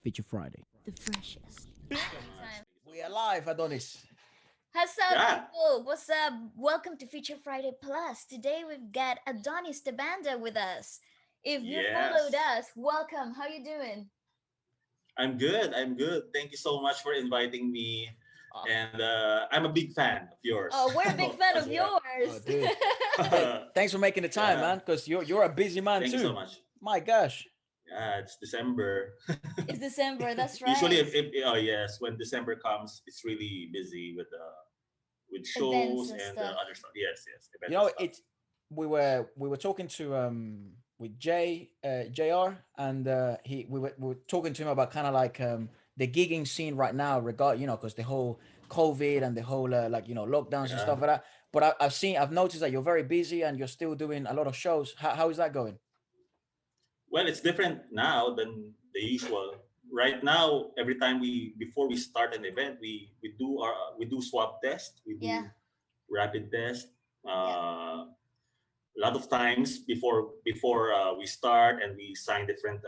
Feature Friday. The freshest. Anytime. We are live, Adonis. What's up, Yeah. people? What's up? Welcome to Feature Friday Plus. Today we've got Adonis the Banda with us. If you followed Yes. us, welcome. How you doing? I'm good. I'm good. Thank you so much for inviting me. And I'm a big fan of yours Oh, we're a big fan as of well. Oh, yours. dude. Thanks for making the time, Yeah. man, because you're a busy man Thank you so too. much. My gosh. Yeah, it's December. It's December, that's Usually, right. oh yes, when December comes, it's really busy with Events shows and and stuff. other stuff. Yes, yes, You events and know, stuff. it's we were talking to with JR, and we were talking to him about kind of like the gigging scene right now, because the whole COVID and the whole lockdowns and Yeah. stuff like that. But I've noticed that you're very busy and you're still doing a lot of shows. How is that going? Well, it's different now than the usual. Right now, every time we before we start an event, we do swab test, we Yeah, do rapid test. yeah. A lot of times before we start and we sign different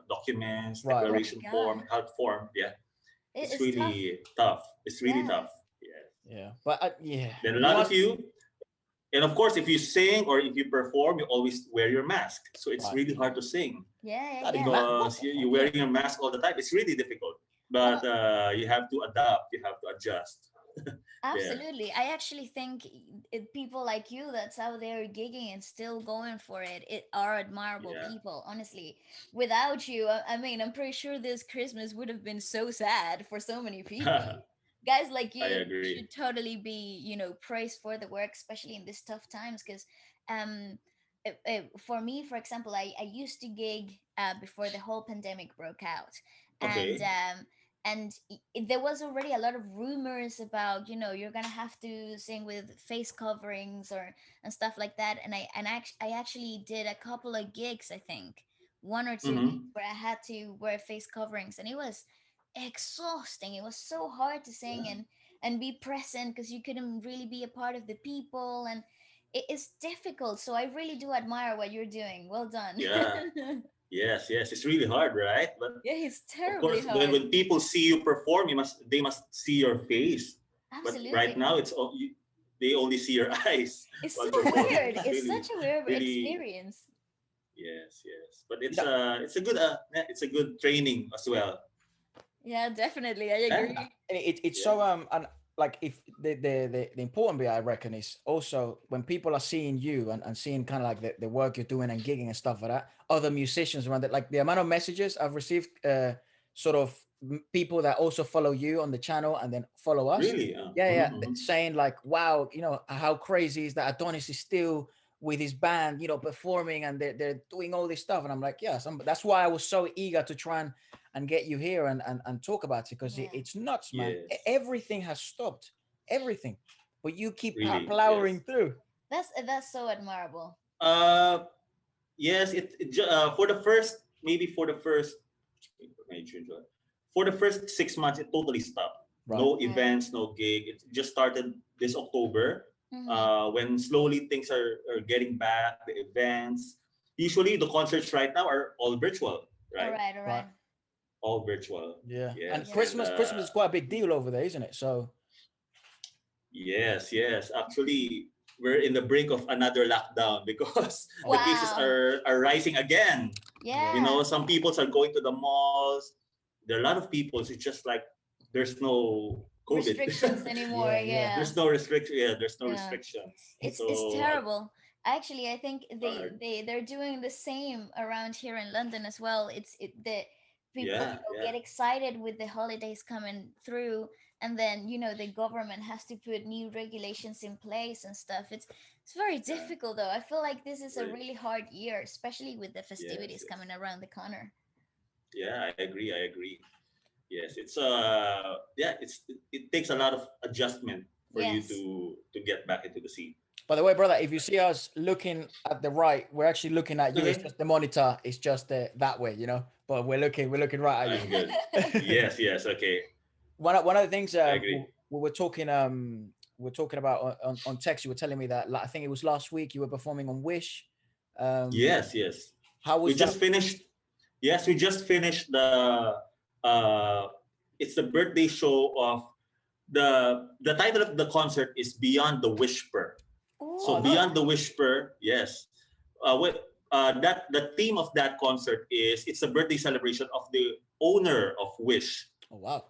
documents, Right, Oh right. my declaration form, God. health form. Yeah, it's It's tough. really tough. It's really Yeah. tough. Yeah. Yeah, but yeah, Then a you lot of must. you, and of course, if you sing or if you perform, you always wear your mask. So it's Right. really hard to sing Yeah, yeah, Bloody yeah. what because the fuck? you're wearing your mask all the time. It's really difficult, but you have to adapt. You have to adjust. There. Absolutely. I actually think people like you that's out there gigging and still going for it are admirable Yeah. people, honestly. Without you, I mean, I'm pretty sure this Christmas would have been so sad for so many people. Guys like I you agree. should totally be, praised for the work, especially in these tough times. Because for me, for example, I used to gig before the whole pandemic broke out. And Okay. there was already a lot of rumors about, you're gonna have to sing with face coverings or and stuff like that. And I actually did a couple of gigs, I think one or two gigs Mm-hmm. where I had to wear face coverings, and it was exhausting. It was so hard to sing Yeah. and be present because you couldn't really be a part of the people, and it is difficult. So I really do admire what you're doing. Well done. Yeah. Yes, yes, it's really hard, right? But Yeah, it's of terribly course, when, hard. when people see you perform, they must see your face. But right Absolutely. now, they only see your eyes It's so while performing. weird. It's It's such really, a weird really experience. yes, yes. But Yeah, it's a good training as well. Yeah, definitely. I Yeah, agree. it's yeah, so and like if the important bit I reckon is also when people are seeing you and seeing kind of like the work you're doing and gigging and stuff like that, other musicians around it, like the amount of messages I've received, sort of people that also follow you on the channel and then follow us. really. Yeah, yeah, Mhm, mhm. saying like, wow, how crazy is that Adonis is still with his band, performing and they're doing all this stuff. And I'm like, yes, that's why I was so eager to try and get you here and talk about it because Yeah. it's nuts, man. Yes, Everything has stopped, everything, but you keep really. plowing Yes. through. That's so admirable. Uh, yes. For the first maybe for the first 6 months, it totally stopped. Right. No Right. events, no gig. It just started this October. Mm-hmm. When slowly things are getting back, the events. Usually, the concerts right now are all virtual, All right? right, all Right. right. All virtual. Yeah. And Yes, Yeah. and Christmas is quite a big deal over there, isn't it? So yes, yes. Actually, we're in the brink of another lockdown because oh the my. cases Wow. are rising again. Yeah. You Yeah. know, some people are going to the malls. There are a lot of people. It's just like there's no COVID. Restrictions anymore. Yeah, yeah. Yeah. There's no restriction. Yeah, there's no Yeah. restrictions. It's So terrible. Actually, I think hard. they're doing the same around here in London as well. The people, Yeah, get yeah, excited with the holidays coming through, and then, the government has to put new regulations in place and stuff. It's very yeah. difficult though. I feel like this is a Right. really hard year, especially with the Yes, festivities yes. coming around the corner. Yeah, I agree. I agree. Yes, yeah, it takes a lot of adjustment for you Yes. to get back into the scene. By the way, brother, if you see us looking at the right, we're actually looking at you. It's just the monitor. It's just that way. But we're looking right at you. I'm good. Yes, yes, okay. One of the things I agree. we were talking about on text. You were telling me that I think it was last week you were performing on Wish. Um, Yes, yes. how We was that? just finished. Yes, we just finished uh, it's the birthday show of the title of the concert is Beyond the Whisper. So Oh, Ooh, nice. Beyond the Whisper, yes. That the theme of that concert is it's a birthday celebration of the owner of Wish. Oh, wow.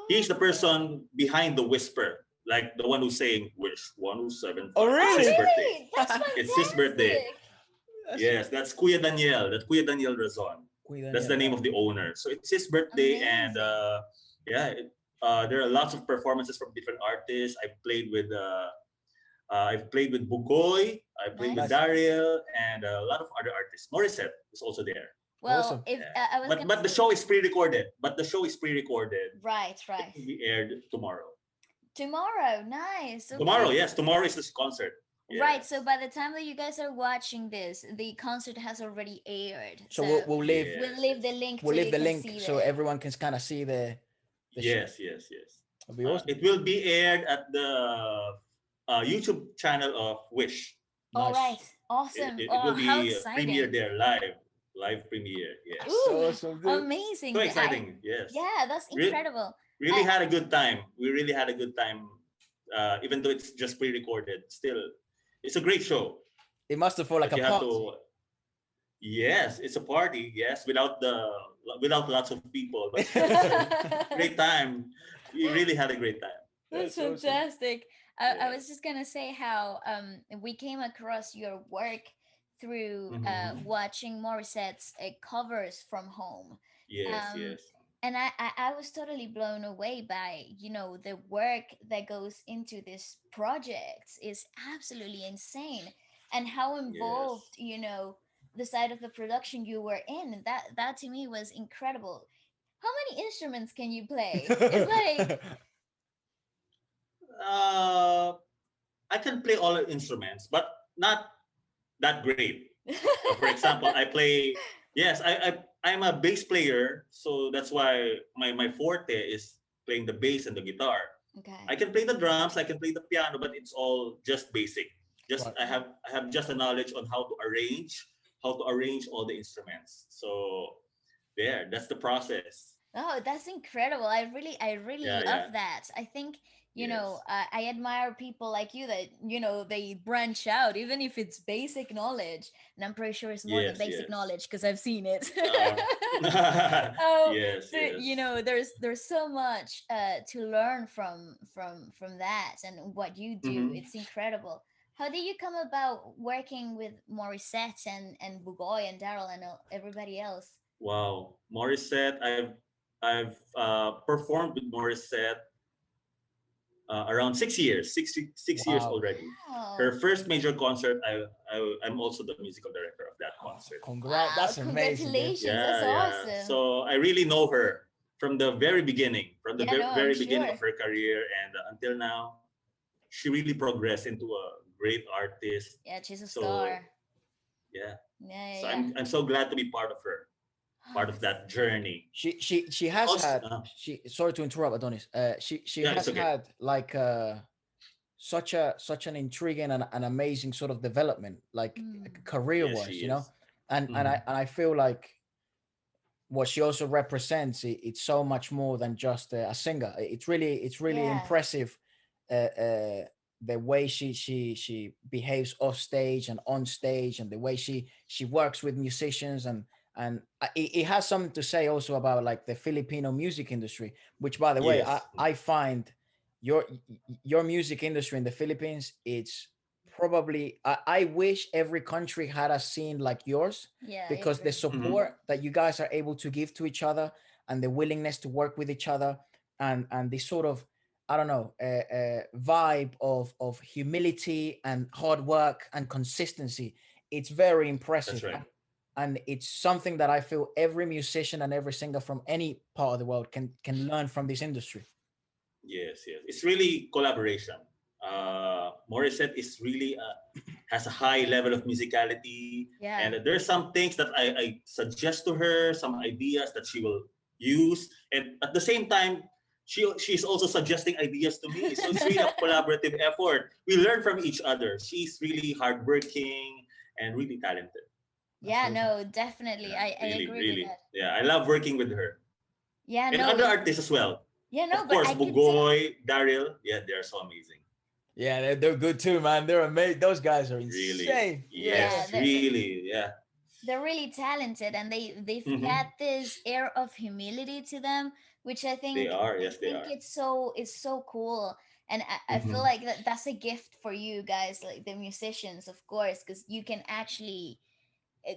He's the cool. person behind the Whisper, like the one who's saying Wish Oh, 1075. It's Oh, his really? birthday. really? That's It's his birthday. fantastic. That's Yes, that's Kuya Daniel. That's Kuya Daniel Razon. Queen That's the Danielle, name right? of the owner. So it's his birthday, and Amazing. yeah, there are lots of performances from different artists. I've played with Bugoy, I played with Nice. Nice. Daryl, and a lot of other artists. Morissette is also there. Well, Awesome. if Yeah. I was gonna But the say, show is pre-recorded. right, It right. will be aired tomorrow. Tomorrow, nice. Tomorrow, Okay. yes, tomorrow is this concert. Right, so Yes, by the time that you guys are watching this, the concert has already aired. So So we'll yes, leave the yes, link we'll so leave you the can link see so that. everyone can kind of see the show. yes. It'll be awesome. It will be aired at the YouTube channel of Wish. All Nice. right. Awesome. It Oh, will how be premiere exciting. there live premiere. That's Yes, so Ooh, awesome, dude. so amazing. exciting. Yes, Yeah, that's incredible. really I had a good time. We really had a good time, even though it's just pre-recorded. Still, it's a great show. It must have felt like But a you have party. to. Yes, it's a party. Yes, without lots of people, but still, it's a great time. We really had a great time. That's That's awesome. fantastic. I was Yes. just gonna say how we came across your work through Mm-hmm. watching Morissette's covers from home, Yes. um, Yes. and I was totally blown away by the work that goes into this project is absolutely insane, and how Yes. involved the side of the production you were in. That to me was incredible. How many instruments can you play? It's like Uh, I can play all the instruments, but not that great. For example, I play. Yes, I'm a bass player, so that's why my forte is playing the bass and the guitar. I Okay. can play the drums, I can play the piano, but it's all just basic. Just Right. I have just a knowledge on how to arrange all the instruments. So there, that's the process. Oh, that's incredible. I really love Yeah. that. I think, Yes. I admire people like you that, they branch out, even if it's basic knowledge. And I'm pretty sure it's more than basic Yes. knowledge because I've seen it. Uh, Oh, yes, so, yes. there's so much to learn from that and what you do. Hmm. It's incredible. How did you come about working with Morissette and Bugoy and Daryl and everybody else? Wow. Morissette, I've performed with Morissette around 6 years, 6 years Wow. already. Her Wow. first major concert, I'm also the musical director of that Oh, concert. congrats. Wow, That's amazing, dude. congratulations. That's Yeah. awesome. So I really know her from the very beginning, Yeah, no, I'm very beginning of sure. her career, and until now, she really progressed into a great artist. Yeah, she's a So star. yeah, Yeah, so yeah. I'm so glad to be Oh, part of that journey. She has Also, had she sorry to interrupt, Adonis. She yeah, it's has okay. had like such an intriguing and an amazing sort of development, like mm, career Yes, she wise, is. and Hmm. I feel like what she also represents, it's so much more than just a singer. It's really yeah. impressive, the way she behaves off stage and on stage, and the way she works with musicians, and it has something to say also about like the Filipino music industry, which, by the way, I Yes. I find your music industry in the Philippines, it's probably, I wish every country had a scene like yours, Yeah, I because the agree. Hmm. support that you guys are able to give to each other, and the willingness to work with each other, and this sort of, I don't know, vibe of humility and hard work and consistency, it's very That's impressive. right. And it's something that I feel every musician and every singer from any part of the world can learn from this industry. Yes. It's really collaboration. Morissette is really has a high level of musicality, and Yeah. there's some things that I suggest to her, some ideas that she will use, and at the same time, she's also suggesting ideas to me. So it's really a collaborative effort. We learn from each other. She's really hardworking and really talented. That's Yeah, awesome. no, definitely. Yeah, I really, agree with really. that. Yeah, I love working with her. Yeah, And no, other artists as well. yeah, no, Of but course, I could tell. Bugoy, Daryl. Yeah, they're so amazing. Yeah, they're good too, man. They're amazing. Those guys are Really. insane. Yeah. Yeah, Yes, really. Yeah. they're really talented, and they've got Hmm. this air of humility to them, which They are. I Yes, they think are. it's so cool. And I feel Hmm. like that's a gift for you guys, like the musicians, of course, because you can actually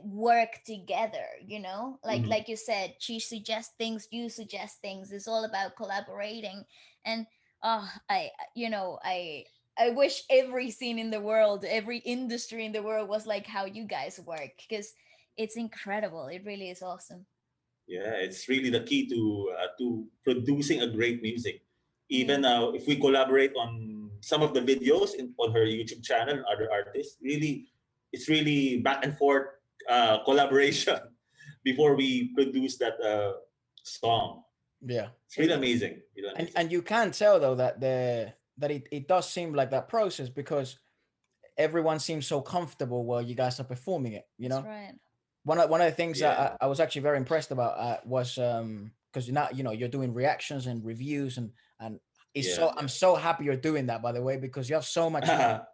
work together, you know, Hmm. like you said, she suggests things, you suggest things. It's all about collaborating. And I you know I wish every scene in the world, every industry in the world was like how you guys work, because it's incredible. It really is awesome. Yeah, it's really the key to producing a great music. Even Mm, if we collaborate on some of the videos on her YouTube channel and other artists, really, it's really back and forth collaboration before we produce that song. Yeah. It's really amazing. Really amazing. And you can tell though that it does seem like that process because everyone seems so comfortable while you guys are performing it, you that's know? right. One of the things that Yeah. I was actually very impressed about was because now you're doing reactions and reviews and it's Yeah. so I'm so happy you're doing that, by the way, because you have so much Yeah.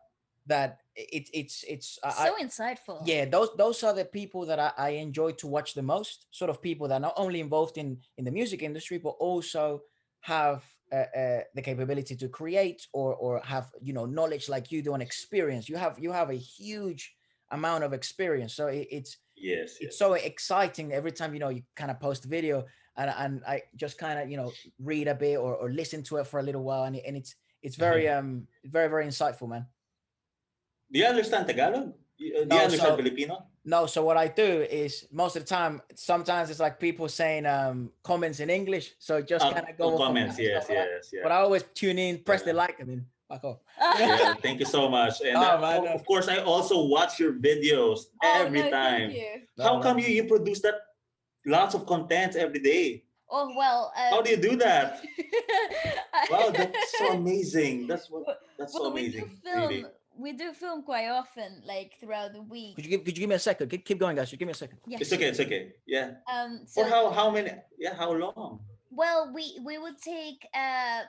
that it's I So insightful. yeah, those are the people that I enjoy to watch the most, sort of people that are not only involved in the music industry but also have the capability to create or have knowledge like you do and experience. You have a huge amount of experience, so Yes. it's Yes. so exciting every time you kind of post a video and I just kind of read a bit or listen to it for a little while, and it's very very insightful, man. Do you understand Tagalog? Do you No, understand so Filipino? no, so what I do is most of the time, sometimes it's like people saying comments in English, so just kind of go off of that Comments. and stuff Yes. like that. Yes. Yeah. But I always tune in, press the Yeah. like, and then back off. Yeah, thank you so much. And Oh man, no, of course, I also watch your videos Oh every no, thank time. you. How no, come no. you produce that lots of content every day? Oh well, How do you do that? Wow, that's so I- amazing. well, That's so well, amazing. Really. we do film quite often, like throughout the week. Could you give me a second? Keep going, guys. Just give me a second. Yeah, It's okay. sure. It's okay. Yeah. For So how many? Yeah. How long? well, we would take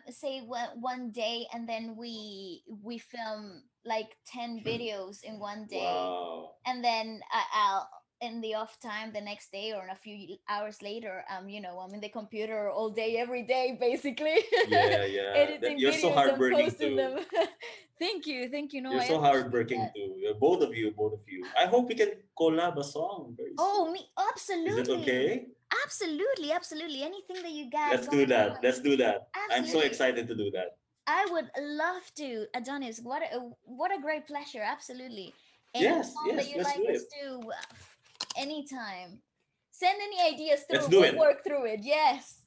say one day, and then we film like 10 videos in one day, Wow. and then I'll in the off time the next day or in a few hours later, I'm in the computer all day every day basically, Yeah. Yeah. That editing you're so videos and hardworking posting too. them. Thank you. No, You're I so appreciate hardworking that. too. Both of you. Both of you. I hope we can collab a song very soon. Oh, me, Is it absolutely. okay? Absolutely, anything that you got Let's going do that. on. Let's do that. I'm so Absolutely, excited to do that. I would love to, Adonis. What a great pleasure. Absolutely. Any Yes, song that yes, you let's like do us it. to, anytime. Send any ideas Let's through. do We'll it. work through it. Yes.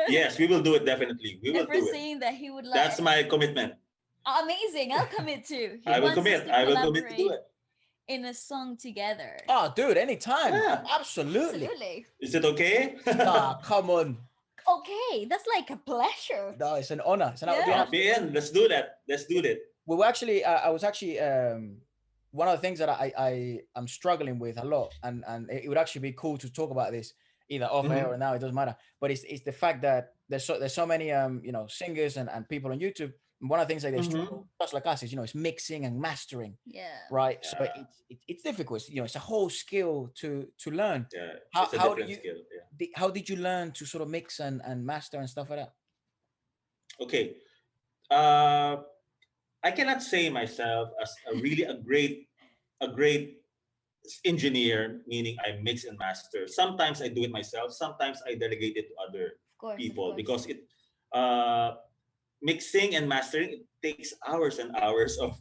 Yes, we will do it definitely. We will Every do it. scene that he would like. That's my commitment. Amazing. I'll commit to. He I will wants us commit. to I will commit to do collaborate it. in a song together. Oh, dude, anytime. Yeah. Absolutely. Absolutely. Is it okay? Ah, come on. Okay, that's like a pleasure. No, it's an honor. It's an, Yeah. Count me in. Let's do that. Let's do that. we were actually I was actually one of the things that I'm struggling with a lot, and it would actually be cool to talk about this either off air Hmm. or now, it doesn't matter, but it's the fact that there's so many singers and people on YouTube, and one of the things that they Hmm. struggle just like us is it's mixing and mastering, Yeah. right? So Yeah. it's difficult. It's a whole skill to learn. Yeah. how It's a how do different you skill. Yeah. how did you learn to sort of mix and master and stuff like that? Okay. Uh, I cannot say myself as a great engineer, meaning I mix and master. Sometimes I do it myself. Sometimes I delegate it to other Of people course. because uh, mixing and mastering it takes hours and hours of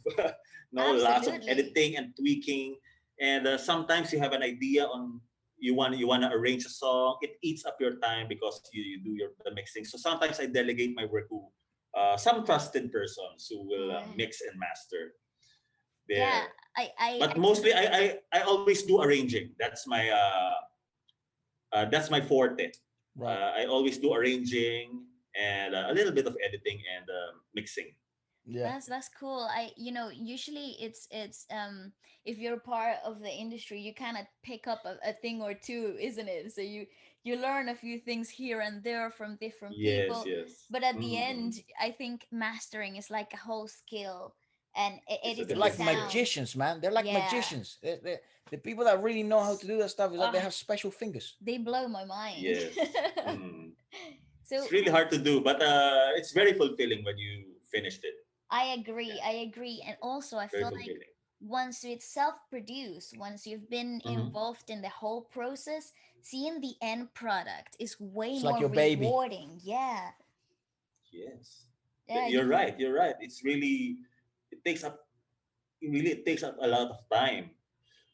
lots of Absolutely. editing and tweaking. And sometimes you have an idea on you want to arrange a song. It eats up your time because you do the mixing. So sometimes I delegate my work to some trusted persons who will Right. mix and master Yeah, there. I But mostly I always do arranging. That's my forte. Right. I always do arranging and a little bit of editing and mixing. Yeah. that's cool. Usually it's if you're part of the industry, you kind of pick up a thing or two, isn't it? So you you learn a few things here and there from different Yes, people, yes. but at the Mm. end, I think mastering is like a whole skill, and It's a They're editing like different skill. sound. magicians, man. They're like Yeah. magicians. The people that really know how to do that stuff is that they Ah, have special fingers. they blow my mind. Yes. Mm. It's So really hard to do, but it's very fulfilling when you finished it. I agree. Yeah, I agree. And also, I very feel like fulfilling. once it's self produced, once you've been Hmm. involved in the whole process, seeing the end product is way It's like more your baby. rewarding. Yeah. Yes, Yeah. You're right. You're right. It's really it takes up it takes up a lot of time.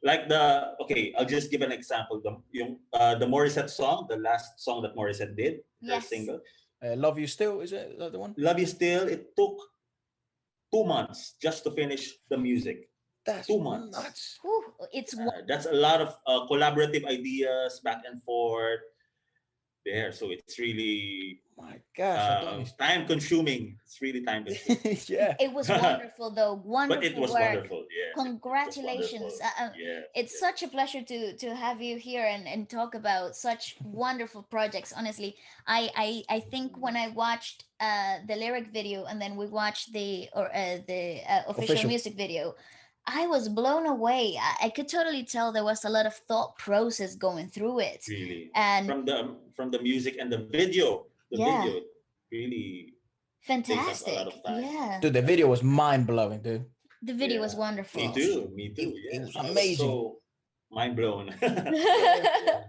Like I'll just give an example. The Morissette song, the last song that Morissette did, her Yes. single, Love You Still, is that the one? "Love You Still." It took 2 months just to finish the music. That's 2 months. nuts. Whew, it's That's a lot of collaborative ideas back and forth there. So it's really My gosh, Adonis. time consuming. It's really time consuming. Yeah. it was wonderful though. But it Wonderful was work. wonderful. Yes, it was Congratulations. wonderful. Yes, It's yes. such a pleasure to have you here and talk about such wonderful projects. Honestly, I think when I watched the lyric video and then we watched the official Official. music video, I was blown away. I could totally tell there was a lot of thought process going through it, Really. and From the music and the yeah, video really takes up a lot fantastic. of time. Yeah, Dude, the video was mind blowing, dude. the video was Yeah. Me wonderful. too. Me It, too. it Yes. was I was amazing. so mind blown. Yeah. Yeah.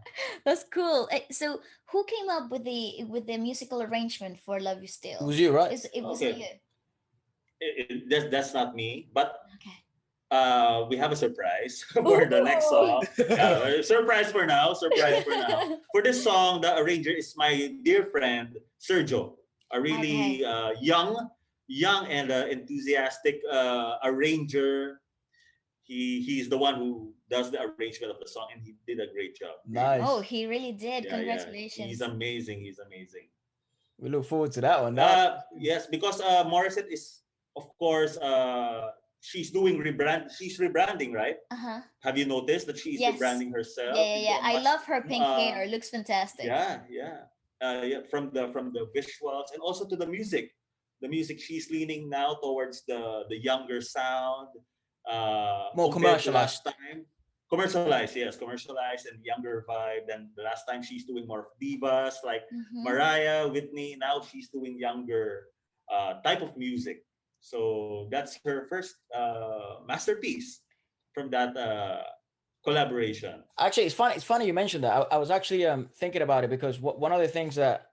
That's cool. So, who came up with the musical arrangement for "Love You It Still"? was you, right? Is it was it Okay. you? That's not me, but Okay. we have a surprise for the next Ooh. song. Surprise for now. Surprise for now. For this song, the arranger is my dear friend Sergio, a really Okay. young and enthusiastic arranger. He's the one who does the arrangement of the song, and he did a great job. Really. Oh, Nice. he really did. Yeah, yeah. He's Congratulations. amazing. He's amazing. We look forward to that one. Now, Yes, because Morissette is, of course, she's rebranding, right? Uh-huh. Have you noticed that she's Yes. rebranding Yeah, herself yeah, into yeah. a I much, love her pink uh, hair. Looks fantastic. yeah, from the visuals and also to the music. The music, she's leaning now towards the younger sound, more compared to last commercialized. time. Commercialized, yes, commercialized and younger vibe than the last time. She's doing more of divas like Mm-hmm. Mariah, Whitney. Now she's doing younger type of music. So that's her first masterpiece from that collaboration. Actually, it's funny. It's funny you mentioned that. I was actually thinking about it because one of the things that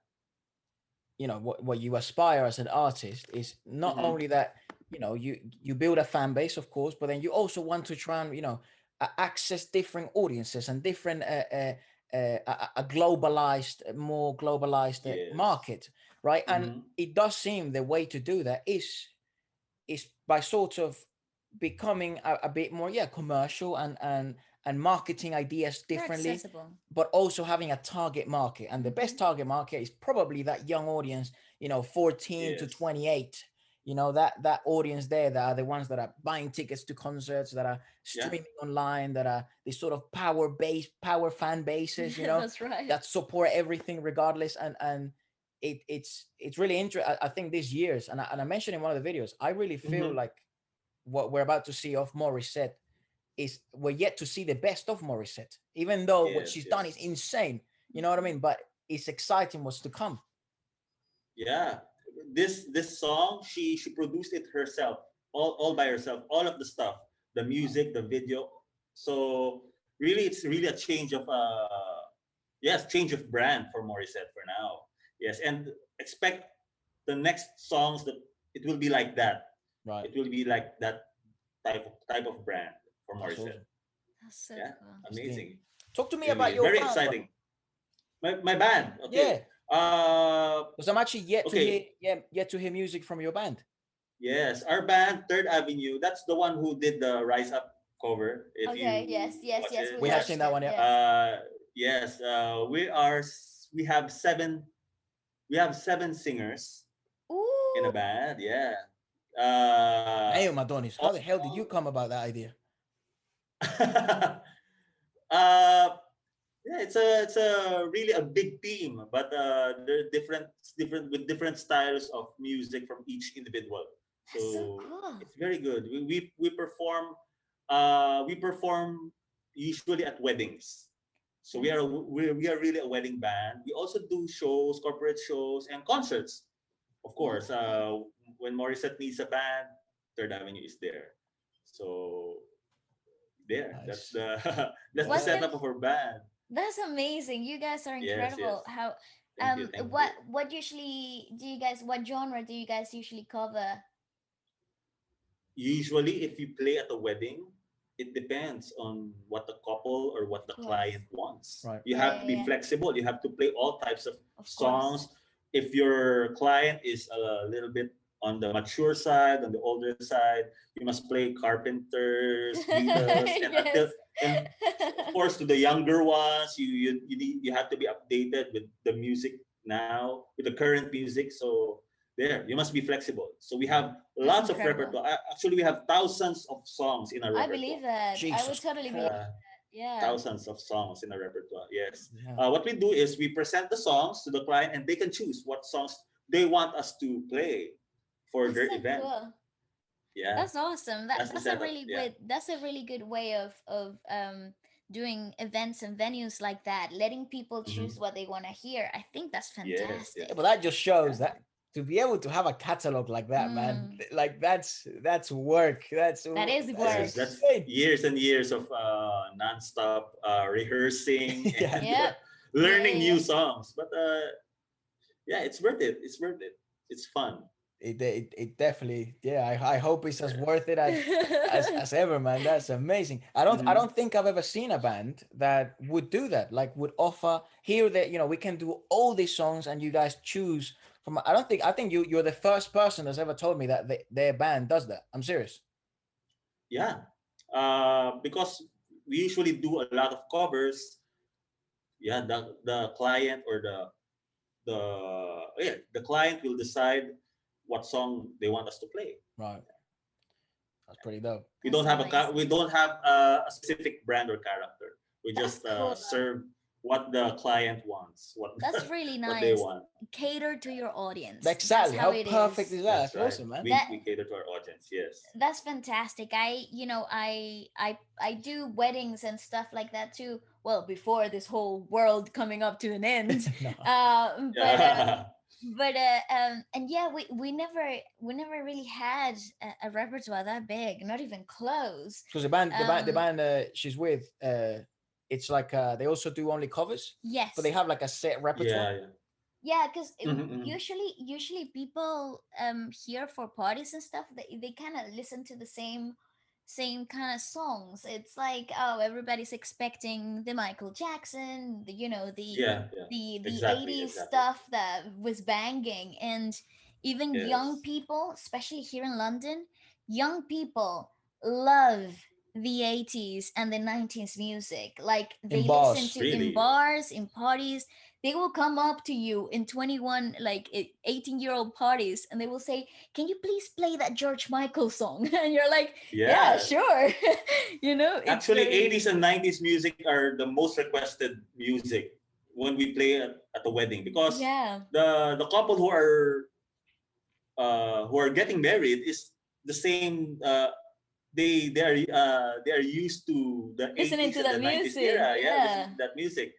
what you aspire as an artist is not Hmm. only that you build a fan base, of course, but then you also want to try and access different audiences and different a globalized, more globalized Yes. market, right? And Hmm. it does seem the way to do that is by sort of becoming a bit more commercial and marketing ideas More differently, accessible. but also having a target market. And the Mm-hmm. best target market is probably that young audience, 14 to Yes. 28. That audience there, that are the ones that are buying tickets to concerts, that are Yeah. streaming online, that are these sort of power fan bases, That's right. that support everything regardless. And it's really interesting. I think these years, and I mentioned in one of the videos, I really feel Hmm. like what we're about to see of Morissette is we're yet to see the best of Morissette, even though what Yes. she's done is Yes. insane. You know what I mean? But it's exciting what's to come. Yeah. This song, she produced it herself, all by herself, all of the stuff, the music, the video. So really, it's really a change of yes, change of brand for Morissette for now. Yes, and expect the next songs that it will be like that. Right. It will be like that type of brand for That's Morissette. awesome. That's so Yeah, cool. Esteem. amazing. Talk to me about Really, your very band, bro. exciting. My band. Yeah, Okay. because I'm actually yet to hear Okay. yet to hear music from your band. Yes, our band, Third Avenue. That's the one who did the Rise Up cover. If Okay. you Yes. Yes. watch Yes. it, We We have yes. seen watched that it. one, yeah. Yes. Yes. We have seven. We have seven singers in Ooh. a band. Yeah. Damn, Adonis, how the hell did you All, come about that idea? uh, Yeah, it's a really a big team, but there are different with different styles of music from each individual. That's so So cool. it's very good. We perform usually at weddings. So That's we are really a wedding band. We also do shows, corporate shows, and concerts. Of course, wow. when Morissette needs a band, Third Avenue is there. So there, that's Nice. the that's the What's Yeah. your setup of our band. That's amazing. You guys are Yes, incredible. yes. How Thank you, thank you. what usually do you guys what genre do you guys usually cover? Usually, if you play at a wedding, it depends on what the couple or what Of the client course. wants. Right. You Yeah, have yeah, to be yeah. flexible. You have to play all types of Of course. songs. If your client is a little bit on the mature side, on the older side, you must play Carpenters, Beatles, and until Yes. and of course to the younger ones, you have to be updated with the music now, with the current music. So there, you must be flexible. So we Right. have That's lots of incredible. repertoire. Actually, we have thousands of songs in our I believe repertoire. that. I would Jesus. totally believe Christ. Yeah, that. Yeah. thousands of songs in our repertoire. Yes. Yeah. What we do is we present the songs to the client, and they can choose what songs they want us to play for That's their so event. cool. Yeah, That's awesome. that's the setup. Yeah. That's a really good way of doing events and venues like that, letting people choose Hmm. what they want to hear. I think that's Yes, Yeah, fantastic. but yes. that just shows Yeah. that to be able to have a catalog like that, man, Mm, like that's work. that is That's Yes, work. that's insane. years and years of nonstop rehearsing Yeah. and Yep. Yeah, learning yeah, new yeah. songs. But yeah, it's worth it. It's worth it. It's fun. It definitely, yeah, I hope it's as Yes. worth it as ever, man. That's amazing. I Hmm. don't think I've ever seen a band that would do that, like would offer here that, we can do all these songs and you guys choose from. I think you're the first person that's ever told me that their band does that. I'm serious. Yeah, because we usually do a lot of covers. Yeah, the client or the the client will decide what song they want us to play. Right. That's pretty dope. That's We amazing. don't have a specific brand or character. We That's just cool. serve what the client wants, what That's really what they nice. want. Cater to your audience. That's Exactly. how How it perfect is. is that? That's That's right. awesome, man. That We cater to our audience. Yes. that's fantastic. I do weddings and stuff like that too. Well, before this whole world coming up to an end. No. Uh, but um, Yeah. and yeah, we never really had a repertoire that big, not even close. Because the Um, band she's with, it's like they also do only covers, but yes, they have like a set repertoire. Yeah. yeah, because Mm-hmm. usually people here for parties and stuff, they kind of listen to the same kind of songs. It's like, oh, everybody's expecting the Michael Jackson, Yeah. Yeah. the Exactly. 80s Exactly. stuff that was banging. And even young Yes. people, especially here in London, young people love the 80s and the 90s music. Like, In they listen bars. to in Really. bars, in parties. They will come up to you in 21, like 18-year-old parties, and they will say, can you please play that George Michael song? And you're like, yeah, Yeah. sure. It's Actually, very, 80s and 90s music are the most requested music when we play at the wedding because yeah. the couple who are getting married is the same. They are used to the Listening 80s to and that the 90s music. era. Yeah, listening Yeah. to that music.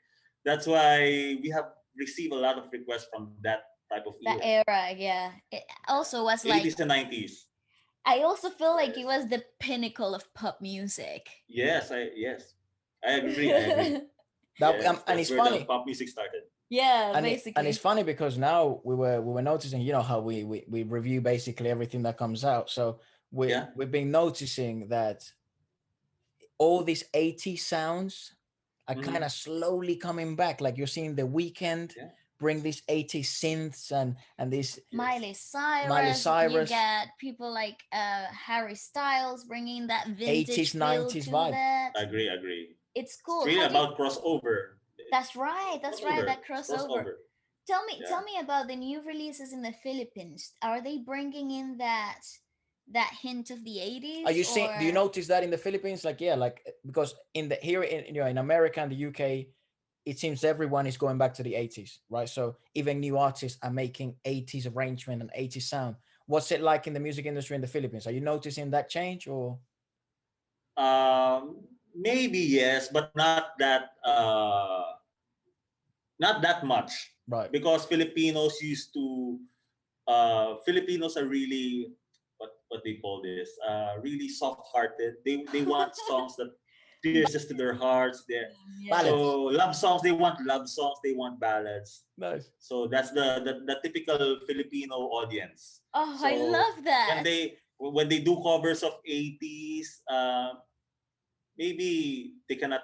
That's why we have received a lot of requests from that type of That era. era, yeah. It also was Yeah. like, 80s and 90s. I also feel like it Yes. was the pinnacle of pop music. Yes. I agree. I agree. That Yes, and that's it's where the funny, pop music started. Yeah, and it's basically. funny because now we were noticing, how we review basically everything that comes out. So Yeah. we've been noticing that all these 80s sounds are kind Hmm. of slowly coming back. Like you're seeing the weekend Yeah. bring these 80s synths and this Yes. Miley Miley Cyrus, you Cyrus get people like Harry Styles bringing that vintage 80s feel 90s to vibe. that. Agree. It's It's cool. really How do you about crossover. That's right. It's That's right. crossover. That It's crossover. crossover. Tell Yeah. me about the new releases in the Philippines. Are they bringing in that hint of the Are 80s you seeing? Do you or notice that in the Philippines? Like, yeah, like because in the here in in America and the UK, it seems everyone is going back to the 80s, right? So even new artists are making 80s arrangement and 80s sound. What's it like in the music industry in the Philippines? Are you noticing that change or Maybe yes, but not that much, right? because Filipinos are really, what they call this, really soft-hearted. They want songs that pierces to their hearts. Yeah. Ballads. So love songs, they want love songs, they want ballads. Nice. So that's the typical Filipino audience. Oh, I So love that. when they do covers of 80s, maybe they cannot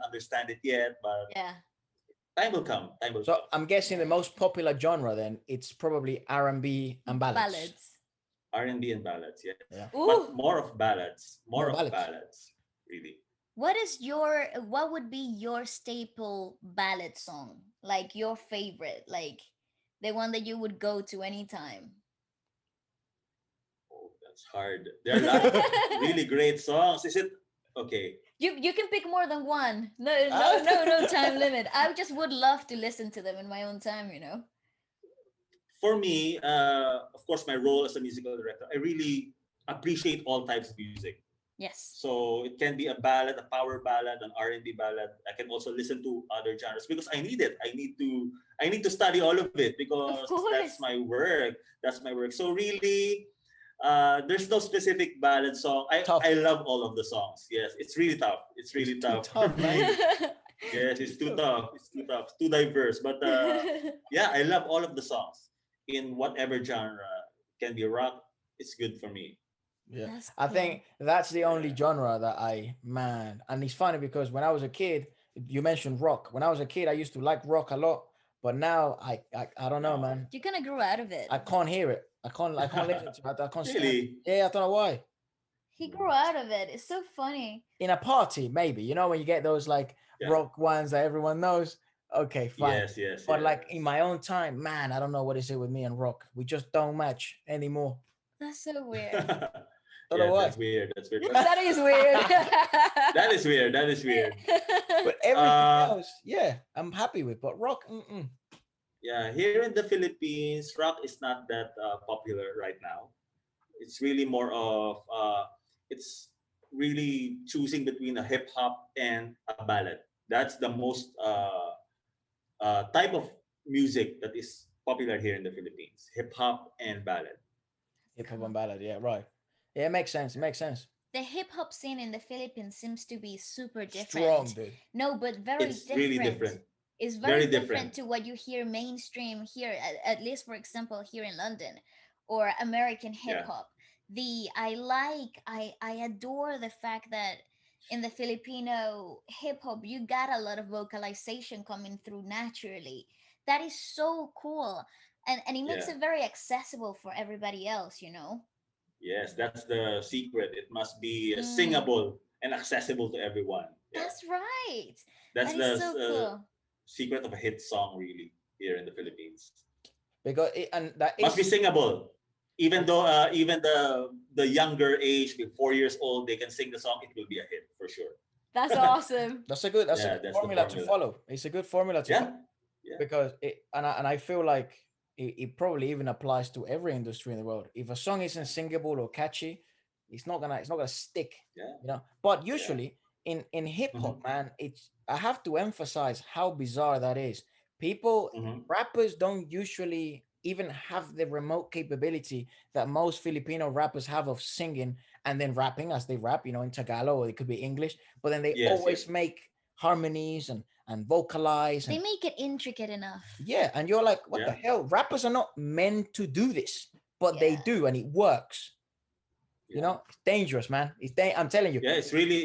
understand it yet, but Yeah. time will come. Time will So come. I'm guessing the Yeah. most popular genre then it's probably R&B and ballads. Ballads. R&B and ballads, yes, Yeah. but Ooh. more of ballads, More ballads. really. What would be your staple ballad song? Like your favorite, like the one that you would go to anytime. Oh, that's hard. There are a lot of really great songs. Is it okay? You can pick more than one. No, Ah. no time limit. I just would love to listen to them in my own time, you know. For me, of course, my role as a musical director, I really appreciate all types of music. Yes. So it can be a ballad, a power ballad, an R&B ballad. I can also listen to other genres because I need it. I need to study all of it Of because that's course. my work. That's my work. So really, there's no specific ballad song. I Tough. love all of the songs. Yes, it's really tough. It's It's really too tough for tough, man. me. Yes, Too it's too tough. tough. It's too tough. It's too diverse. But yeah, I love all of the songs in whatever genre. Can be rock. It's good for me. Yeah. That's I cool. think that's the only Yeah. genre that man, and it's funny because when I was a kid, you mentioned rock. When I was a kid, I used to like rock a lot, but now I don't know, No. man. You kind of grew out of it. I can't hear it. I can't listen to it. I can't stand it. Really? Yeah, I don't know why. He grew out of it. It's so funny. In a party, maybe. You know, when you get those like Yeah. rock ones that everyone knows. Okay, fine. Yes, yes, But yes. like in my own time, man, I don't know what is it with me and rock. We just don't match anymore. That's so weird. Don't know Yes, why. that's weird. That's weird. That is weird. That is weird. That is weird. But everything Uh, else, yeah, I'm happy with. But rock, mm-mm. yeah, here in the Philippines, rock is not that popular right now. It's really more of it's really choosing between a hip hop and a ballad. That's the most type of music that is popular here in the Philippines: hip hop and ballad. Hip hop Cool. and ballad. Yeah, right. Yeah, it makes sense. It makes sense. The hip hop scene in the Philippines seems to be super Strong, different. dude. No, but very It's really different. different. It's very Very different. different to what you hear mainstream here, at least for example here in London, or American hip Yeah. hop. I adore the fact that in the Filipino hip hop you got a lot of vocalization coming through naturally. That is so cool. And it makes Yeah. it very accessible for everybody else, you know? Yes, that's the secret. It must be Mm, singable and accessible to everyone. Yeah. that's right. That's That is the so cool. secret of a hit song, really, here in the Philippines. Because and that Must be is singable. Even though even the younger age, 4 years old, they can sing the song. It will be a hit for sure. That's awesome. that's a Yeah, good that's the formula to formula. follow. It's a good formula to follow Yeah, yeah. because I feel like it probably even applies to every industry in the world. If a song isn't singable or catchy, it's not gonna stick, Yeah, you know. But yeah. usually in hip Mm-hmm. hop, man, it's I have to emphasize how bizarre that is. People Mm-hmm. rappers don't usually even have the remote capability that most Filipino rappers have of singing and then rapping as they rap, you know, in Tagalog or it could be English, but then they Yes, always yes. make harmonies and vocalize They and make it intricate enough. yeah, and you're like, what the Yeah, hell? Rappers are not meant to do this, but they Yeah. do, and it works. You yeah, know, it's dangerous, man. I'm telling you, yeah. It's really,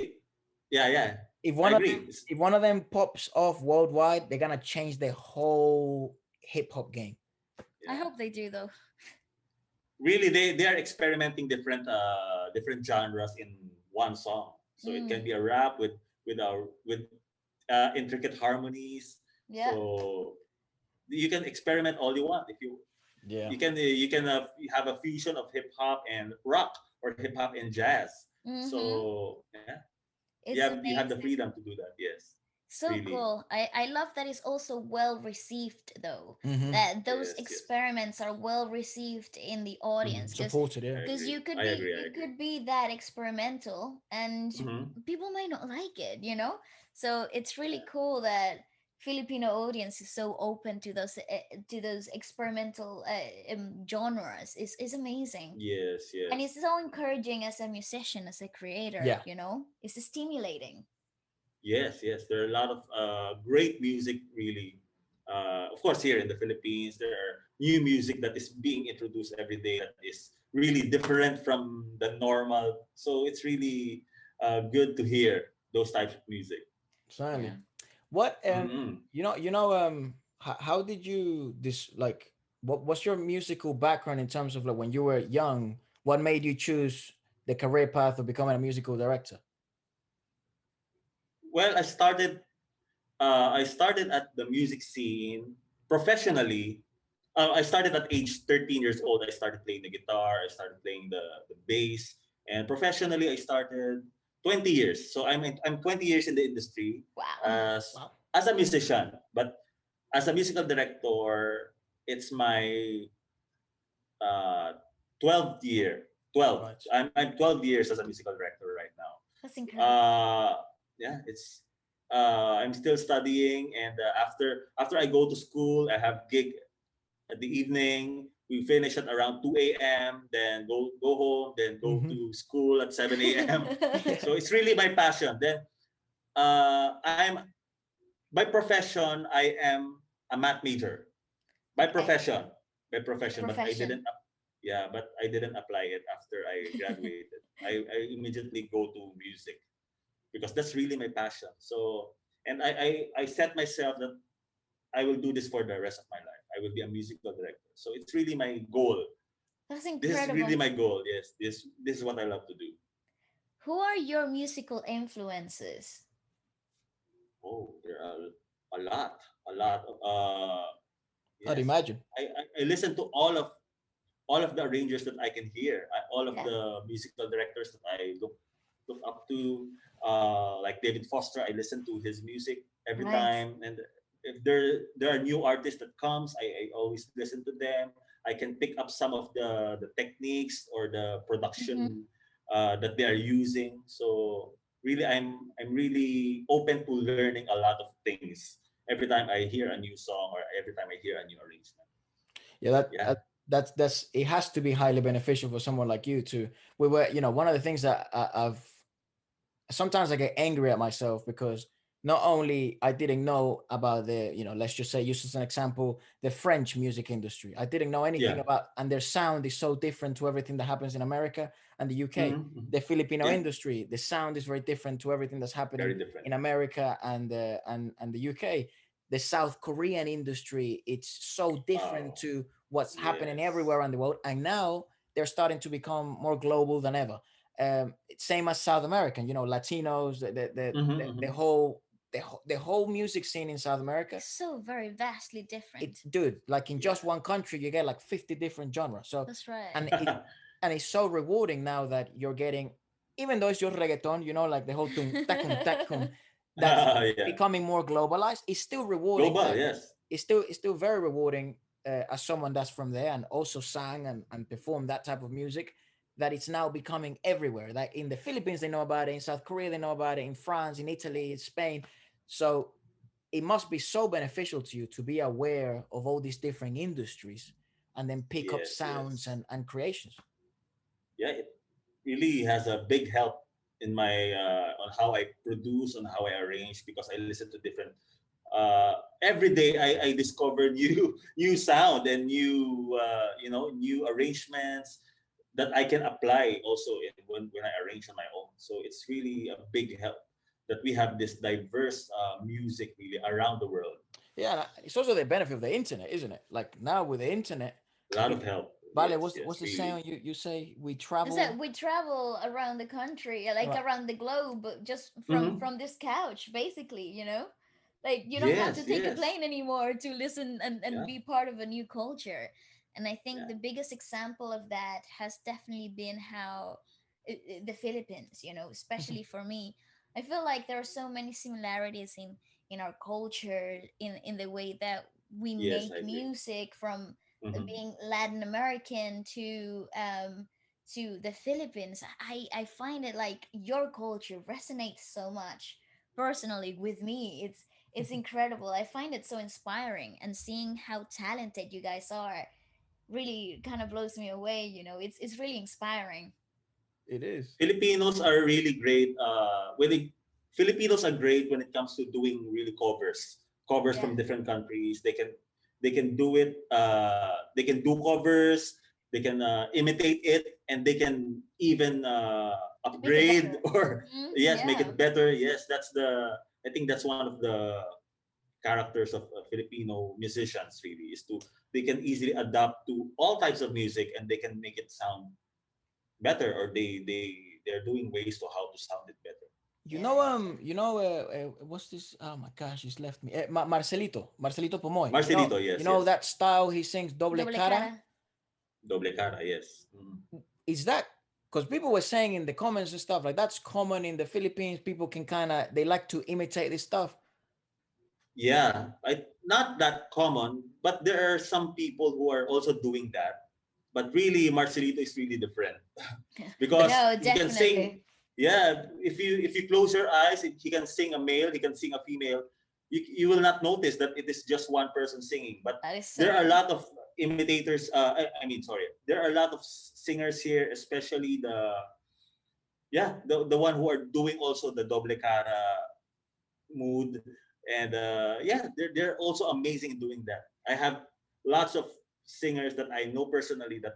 yeah, yeah. if I one of them, agree. if one of them pops off worldwide, they're gonna change the whole hip hop game. I Yeah. hope they do though. Really, they are experimenting different genres in one song. So it can Mm, be a rap with intricate harmonies. yeah. So you can experiment all you want. If Yeah, you can have a fusion of hip hop and rock or hip hop and jazz. Mm-hmm. So yeah, It's you have the amazing. freedom to do that. Yes. So really. cool. I love that it's also well received though. Mm-hmm. That those Yes, yes. experiments are well received in the audience, Mhm. Supported, yeah. I because agree. you could I be, agree. I it agree. could be that experimental and Hmm. people might not like it, you know? So it's really Yeah. cool that Filipino audience is so open to those experimental genres. Is amazing. Yes, And yes. it's so encouraging as a musician, as a creator, Yeah. you know? It's stimulating. Yes, yes. There are a lot of great music, really. Of course, here in the Philippines, there are new music that is being introduced every day that is really different from the normal. So it's really good to hear those types of music. Yeah. Certainly. What Mm-hmm. how did you this like what's your musical background in terms of like when you were young? What made you choose the career path of becoming a musical director? Well, I started at the music scene professionally. I started at age 13 years old. I started playing the guitar. I started playing the bass. And professionally, I started 20 years. So I'm 20 years in the industry Wow. as Wow. as a musician. But as a musical director, it's my uh, 12th year. 12. Right. I'm 12 years as a musical director right now. That's incredible. uh yeah, it's I'm still studying, and after I go to school, I have gig at the evening. We finish at around 2 a.m., then go home, then go Mm-hmm. to school at 7 a.m. Yeah. So it's really my passion. Then I'm by profession, I am a math major by Okay. profession. By By profession, but I profession. didn't yeah, but I didn't apply it after I graduated. I immediately go to music because that's really my passion. So, and I set myself that I will do this for the rest of my life. I will be a musical director. So it's really my goal. That's This is really incredible. my goal. Yes, this is what I love to do. Who are your musical influences? Oh, there are a lot, a lot. I'd Yes, imagine. I listen to all of the arrangers that I can hear, all of Yeah. the musical directors that I look up to, like David Foster. I listen to his music every Right. time, and if there are new artists that comes, I always listen to them. I can pick up some of the techniques or the Mm-hmm. production that they are using. So really, I'm really open to learning a lot of things every time I hear a new song or every time I hear a new arrangement. Yeah, that, Yeah. that that's it has to be highly beneficial for someone like you to we were one of the things that I've sometimes I get angry at myself because not only I didn't know about the, let's just say, use as an example, the French music industry. I didn't know anything Yeah. about, and their sound is so different to everything that happens in America and the UK. Mm-hmm. The Filipino Yeah. industry, the sound is very different to everything that's happening Very different. in America and the UK. The South Korean industry, it's so different Oh, to what's happening yes. everywhere around the world. And now they're starting to become more global than ever. Same as South American, Latinos, Mm-hmm, the mm-hmm. whole the whole music scene in South America. It's so very vastly It, different. dude, like in Yeah. just one country, you get like 50 different genres. So, That's right. and it and it's so rewarding now that you're getting, even though it's just reggaeton, like the whole tum takum takum, that's Yeah. becoming more globalized. It's still rewarding Global, that yes. it's still very rewarding as someone that's from there and also sang and performed that type of music, that it's now becoming everywhere. Like in the Philippines they know about it, in South Korea they know about it, in France, in Italy, in Spain. So it must be so beneficial to you to be aware of all these different industries and then pick up Yes, sounds yes. and creations. Yeah, it really has a big help in my on how I produce, on how I arrange, because I listen to different every day I discover new new sound and new new arrangements that I can apply also when I arrange on my own. So it's really a big help that we have this diverse music really around the world. Yeah, it's also the benefit of the internet, isn't it? Like now with the internet, A lot you of help. Vale, Yes, what's yes, the really. saying you say we Is that travel we travel around the country, like right. around the globe, just Hmm. from this couch, basically, you know? Like you don't have to Yes, take a yes. plane anymore to listen and Yeah, be part of a new culture. And I think yeah. the biggest example of that has definitely been how the Philippines, especially for me. I feel like there are so many similarities in our culture, in the way that we Yes, make I agree. music, from Hmm. being Latin American to the Philippines. I find it like your culture resonates so much personally with me. It's incredible. I find it so inspiring, and seeing how talented you guys are really kind of blows me away. It's really inspiring. It is. Filipinos are really great. Filipinos are great when it comes to doing really covers Yeah. from different countries. They can do it. They can do covers. They can imitate it, and they can even Make it upgrade better. or yes, make Yeah. it better. Yes, that's the. I think that's one of the characters of Filipino musicians. Really, is to they can easily adapt to all types of music, and they can make it sound better, or they're doing ways to how to sound it better. Yeah. What's this? Oh my gosh, he's left me. Marcelito Pomoy. Marcelito, You yes, know yes. that style he sings doble Doble cara. cara. Doble cara, yes. Mm. Is that because people were saying in the comments and stuff like that's common in the Philippines? People can kind of they like to imitate this stuff. Yeah, not that common, but there are some people who are also doing that. But really, Marcelito is really different because No, he can sing. definitely. Yeah, if you close your eyes, he can sing a male, he can sing a female. You will not notice that it is just one person singing. But That is so there are a good. lot of imitators. I mean, sorry, there are a lot of singers here, especially the one who are doing also the doble cara mood, and yeah, they're also amazing in doing that. I have lots of singers that I know personally that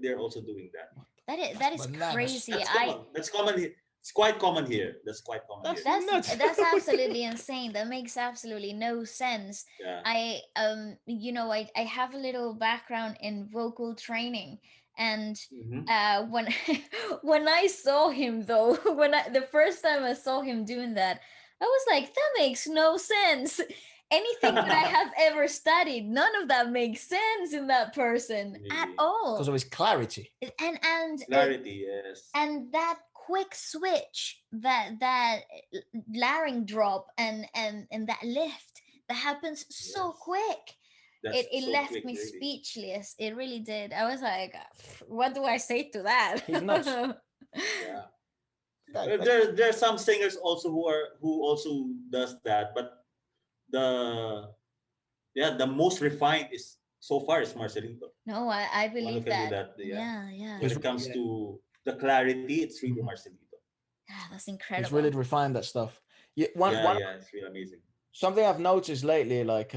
they're also doing that. That's That is bananas. crazy. That's common. That's common. It's quite common here. That's quite common That's here. nuts. That's absolutely insane. That makes absolutely no sense. Yeah. I have a little background in vocal training, and Hmm. when when I saw him though, the first time I saw him doing that, I was like, that makes no sense. Anything that I have ever studied, none of that makes sense in that person at Really. Because all. of his clarity. Clarity, yes. And that quick switch, that larynx drop, and that lift, that happens so Yes. quick. it, That's it so left quick, me really. speechless. It really did. I was like, what do I say to that? He's nuts. Yeah. That, that There are some singers also who also does that, but the the most refined is so far is Marcelito. No, I The one who believe can do that. that. Yeah. Yeah, yeah. When he's it comes yeah. to the clarity, it's really Mhm. Marcelito. Ah, that's He's really incredible. refined that stuff. Yeah, Yeah, yeah, it's really amazing. something I've noticed lately, like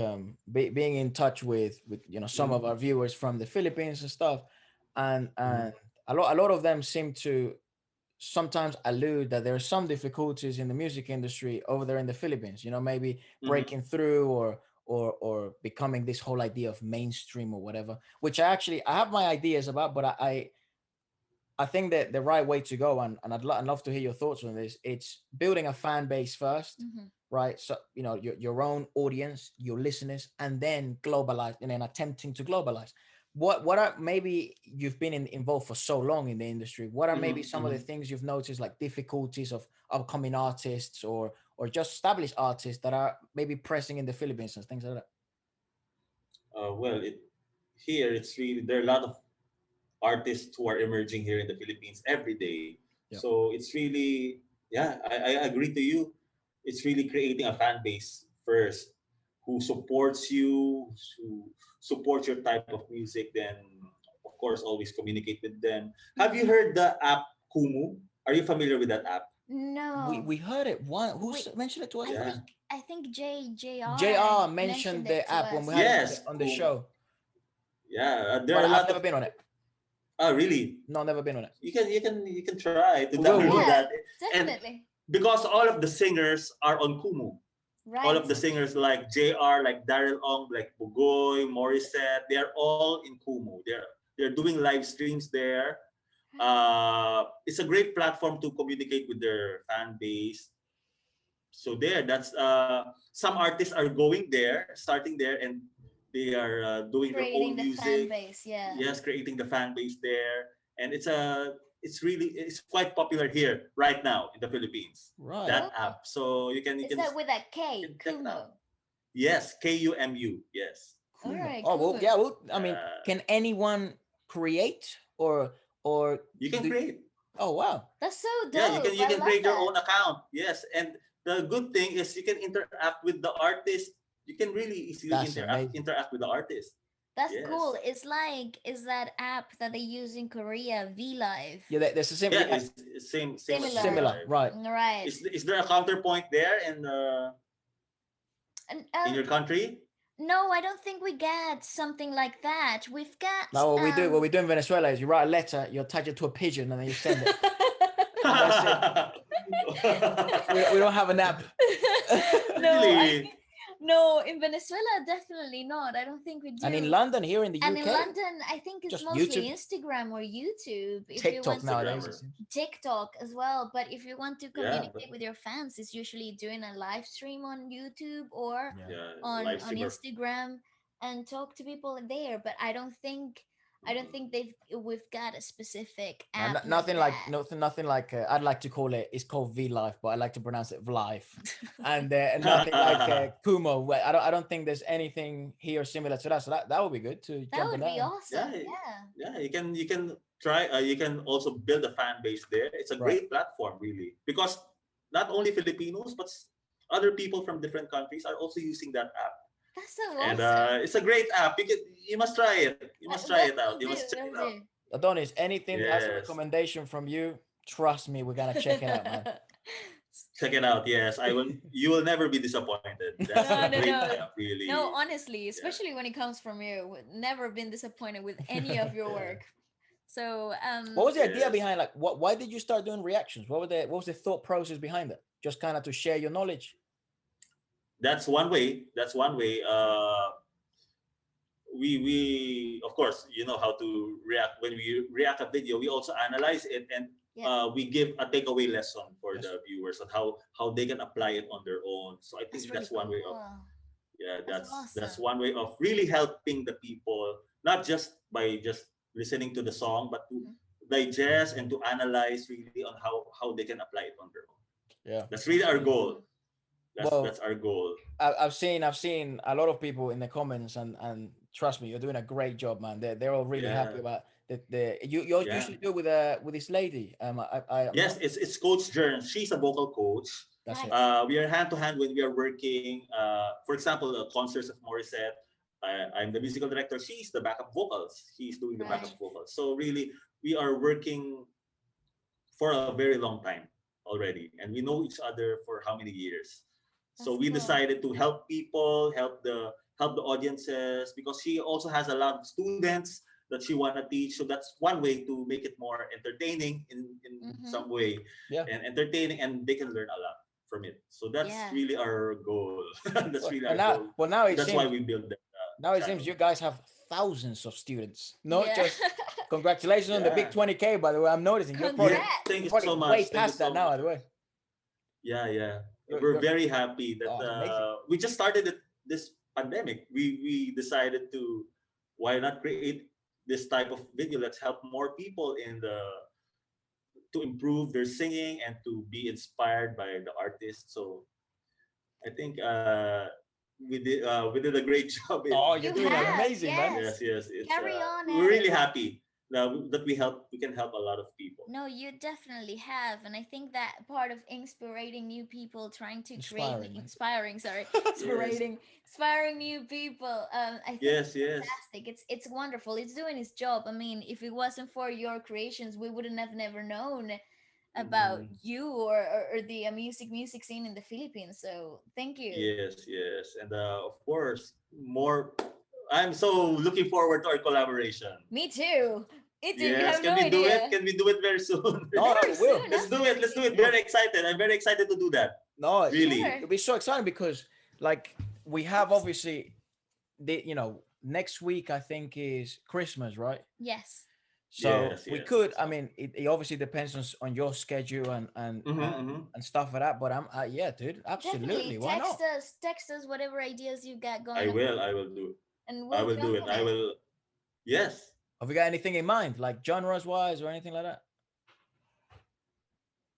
being in touch with some of Mm-hmm. our viewers from the Philippines and stuff, and Mm-hmm. a lot of them seem to sometimes allude that there are some difficulties in the music industry over there in the Philippines. Maybe Mm-hmm. breaking through or becoming this whole idea of mainstream or whatever. Which I have my ideas about, but I think that the right way to go, and I'd love to hear your thoughts on this. It's building a fan base first, Hmm. right? So your own audience, your listeners, and then globalize, and then attempting to globalize. What are maybe you've been involved for so long in the industry? What are maybe Mm-hmm. some of the Mm-hmm. things you've noticed, like difficulties of upcoming artists or just established artists that are maybe pressing in the Philippines and things like that? Well, here it's really there are a lot of artists who are emerging here in the Philippines every day. Yeah. So it's really, yeah, I agree to you. It's really creating a fan base first who supports you, who supports your type of music. Then, of course, always communicate with them. Have you Hmm. heard the app Kumu? Are you familiar with that app? No, We heard it. One who we. mentioned it to us I Yeah. first? think I think JR JR mentioned mentioned it the to app when we us. had him Yeah. Yes, on the Kumu. show, Yeah, there but are a I've lot never of. been on it. Oh, really? No, never been on it. You can try to We will, we download will. Yeah, that, and definitely. because all of the singers are on Kumu. All of Right. the singers like JR, like Daryl Ong, like Bugoy, Morissette, they are all in Kumu. They're doing live streams there. It's a great platform to communicate with their fan base. So that's some artists are going there, starting there, and they are doing their Creating own the fan music. base. Yeah. Yes, creating the fan base there, and it's quite popular here right now in the Philippines. Right. That Oh, app, so you is can that with a you K? can check it out. Kumo. Yes, Kumu. Yes. All Kumo. right, Oh well, Kumo. yeah. Well, I mean, Uh, can anyone create or you can do? create. Oh wow, That's so Yeah, dope. you I can love create your that. own account. Yes, and the good thing is you can interact with the artist. You can really easily that's amazing. interact with the artist. That's cool. Yes. It's like is that app that they use in Korea, V Live. Yeah, there's a same. Yeah, Yeah, it's same as V Similar. similar. Live. Right. Right. Is there a counterpoint there And in your country? no, I don't think we get something like that. We've got Now what we do in Venezuela is you write a letter, you attach it to a pigeon, and then you send it. And that's it. We don't have an app. No, I Really? think no, in Venezuela definitely not. I don't think we And in do. London, here in the And in UK, London, I think it's just mostly YouTube, Instagram or YouTube. If you TikTok want to nowadays. It Instagrammer. seems. TikTok as well, but if you want to Yeah, but communicate with your fans, it's usually doing a live stream on YouTube or Yeah. yeah, on live on streamer. Instagram and talk to people there. But I don't think we've got a specific No, app like nothing like that. nothing like I'd like to call it. It's called V Life, but I like to pronounce it Vlive, and nothing like Kumo. I don't think there's anything here similar to that. So that would be good to That jump on would that. be Yeah, awesome. Yeah. yeah. You can try. You can also build a fan base there. It's a Right. great platform, really, because not only Filipinos but other people from different countries are also using that app. That's so And awesome. it's a great app. You must try it. You must try it out. We'll You do. must check We'll it out. do. Adonis, anything that has a Yes, recommendation from you, trust me, we're gonna check it out, man. check it out. Yes, I will. You will never be disappointed. That's a No, no, great no. app, No, really. honestly, Yeah. especially when it comes from you, never been disappointed with any of your Yeah. work. So, What was the idea Yes. behind like what? Why did you start doing reactions? What was the thought process behind it? Just kind of to share your knowledge. That's one way. That's one way. We of course how to react when we react a video. We also analyze it and yeah, we give a takeaway lesson for Yes. the viewers on how they can apply it on their own. So I that's think really that's one way of cool. yeah That's that's awesome. one way of really helping the people, not just by just listening to the song, but to Mhm. digest and to analyze really on how they can apply it on their own. Yeah. That's really That's our really goal. cool. That's Well, our goal. I've seen a lot of people in the comments, and trust me, you're doing a great job, man. They're all really happy Yeah, about the you yeah. usually do it with this lady. I'm Yes, not. it's Coach Jern. She's a vocal coach. That's it. Right. We are hand to hand when we are working. For example, concerts of Morissette. I'm the musical director. She's the backup vocals. He's doing the backup Right. vocals. So really, we are working for a very long time already, and we know each other for how many years. So That's we cool. decided to help people, help the audiences, because she also has a lot of students that she wanna teach. So that's one way to make it more entertaining in Mm-hmm. some way, Yeah. and entertaining, and they can learn a lot from it. So that's Yeah. really our goal. That's But, really but our now, goal. well, now it That's why seems we built the now it seems channel. you guys have thousands of students. Not Yeah. just congratulations on the big Yeah. 20K. By the way, I'm noticing Yeah. Congrats. Thank you're you probably so way much. Thank you past that so now. much. By the way, Yeah, yeah. We're you're very happy that oh, it's amazing. we just started this pandemic. We decided to why not create this type of video. Let's help more people to improve their singing and to be inspired by the artist. So I think we did a great job in Oh, you're You doing have, amazing, man. yes, yes. yes. It's Carry on we're at it. really happy that we can help a lot of people. No, you definitely have. And I think that part of inspiring new people, trying to create, Inspiring, man. inspiring, sorry, Yes, inspiring new people, I think yes, it's yes. fantastic. It's wonderful. It's doing its job. I mean, if it wasn't for your creations, we wouldn't have never known about Mhm. you or the music scene in the Philippines. So thank you. Yes, yes, and of course, more. I'm so looking forward to our collaboration. Me too. Me too. You Yes, have can no we do it? idea. Can we do it very soon? No, no, Very we will. soon, Let's do it. Let's do it. absolutely. We'll. Very excited. I'm very excited to do that. No, Really. Sure. it'll be so exciting because like we have Abs- obviously next week I think is Christmas, right? Yes. So Yes, we yes. could. That's I all. mean, it obviously depends on your schedule Mm-hmm. and stuff like that. But yeah, dude, absolutely. Definitely Why not? text us whatever ideas you got I going on, will. I will do. and I we'll will do jump it. on I it. will. Yes. Have you got anything in mind, like genres wise or anything like that?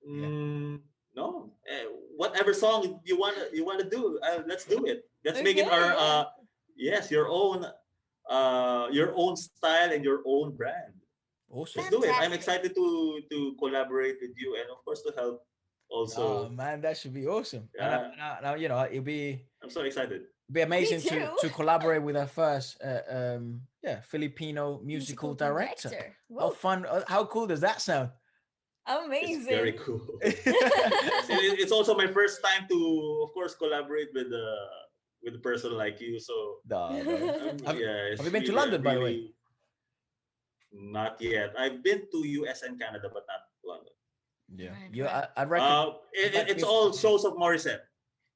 Yeah. Mm, no. Whatever song you wanna do, let's do it. Let's make it Okay, our yeah. yes, your own style and your own brand. Let's Awesome. do it. I'm Fantastic. excited to collaborate with you and of course to help Oh also. man, that should be awesome. And Yeah, now you know it'll I'm so excited. be Me amazing too. to collaborate with our first yeah Filipino musical Musical director. director. How Whoa. fun! How cool does that sound? It's very Amazing. cool. Yes, it's also my first time to, of course, collaborate with a person like you. So No, no. Have, yeah, have you it's been to really, London, by the way? really not yet. I've been to US and Canada, but not London. Yeah. Right, You, right. I reckon It's music. all shows of Morissette.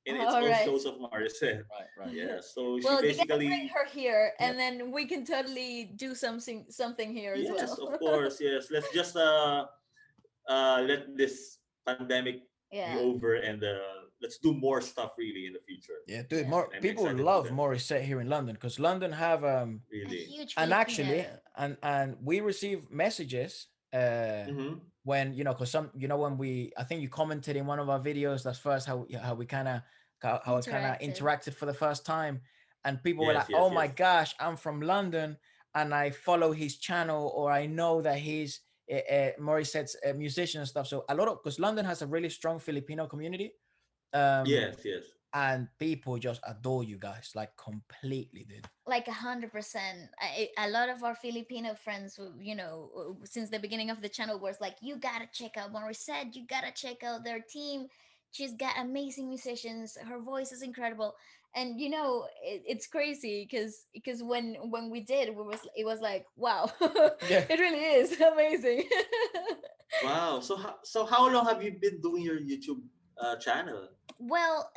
And it's All all right. shows of Morissette. Right, right. Yeah. So she Well, you gotta bring basically, her here, Yeah. and then we can totally do something here as yes, well. of course, yes. Let's just let this pandemic be Yeah, over and let's do more stuff really in the future. Yeah, dude. yeah. More I'm people excited for love that. Morissette here in London because London have A Really. huge and actually Filipino. and we receive messages Mm-hmm. when you know because some you know when we I think you commented in one of our videos that's first how we kind of how I kind of Interacted. interacted for the first time and people were Yes, like, yes, oh yes. my gosh, I'm from London and I follow his channel or I know that he's Morissette's a musician and stuff. So a lot of because London has a really strong Filipino community. um Yes, yes. and people just adore you guys like completely, dude. Like 100%. A lot of our Filipino friends, since the beginning of the channel, was like, "You gotta check out Morissette. You gotta check out their team. She's got amazing musicians. Her voice is incredible." And it's crazy because when we did, it was like, wow, Yeah. it really is amazing. Wow. So how long have you been doing your YouTube channel? Well,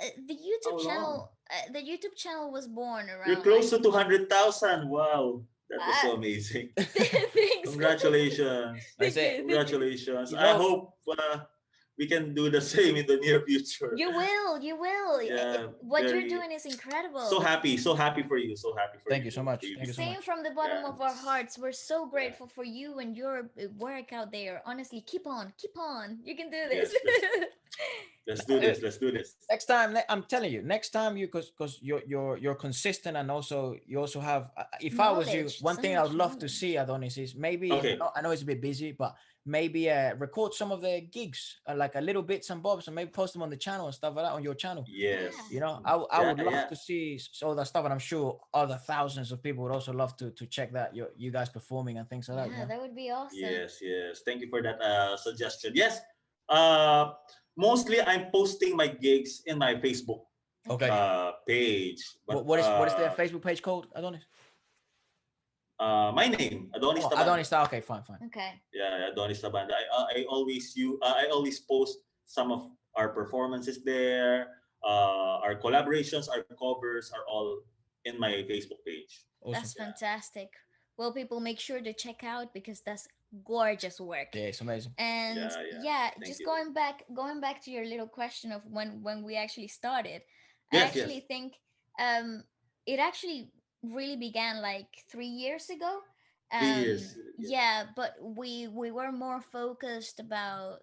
How long? The YouTube channel was born You're around close like to 200,000. Wow. That is uh, so amazing. thanks. Congratulations. I say, Thank you. Congratulations. you I know, hope we can do the same in the near future. You will. Yeah, What you're very doing is so incredible. happy, so happy for you, so happy for thank you you, so for much. you. Thank you so Same much. from the bottom Yeah, of our hearts. We're so yeah. grateful for you and your work out there. Honestly, keep on, keep on. You can do this. Yes, let's do Uh, this. Let's do this. Next time, I'm telling you, next time you because you're consistent and also you also have. If I was you, Knowledge, one so thing I much would love to see knowledge. Adonis is maybe Okay. I know it's a bit busy, but maybe record some of the gigs, like a little bits and bobs, and maybe post them on the channel and stuff like that on your channel. Yeah, You Yes. know, I Yeah, would love yeah. to see all that stuff, and I'm sure other thousands of people would also love to check that you guys performing and things like that. You yeah, know. that would be awesome. Yes, yes. Thank you for that suggestion. Yes. Uh, mostly I'm posting my gigs in my Facebook Okay. Okay. page, but What is their Facebook page called, Adonis? my name Adonis Oh, Tabanda. Adonis. Okay, fine, fine. Okay. Yeah, Adonis Tabanda. I always post some of our performances there. Our collaborations, our covers are all in my Facebook page. Awesome. That's Yeah, fantastic. Well, people, make sure to check out because that's gorgeous work. Yeah, it's amazing. And yeah. yeah, Thank just you. going back to your little question of when we actually started, I Yes, yes. actually think um it actually really began like 3 years ago. 3 years. Yes. Yeah, but we were more focused about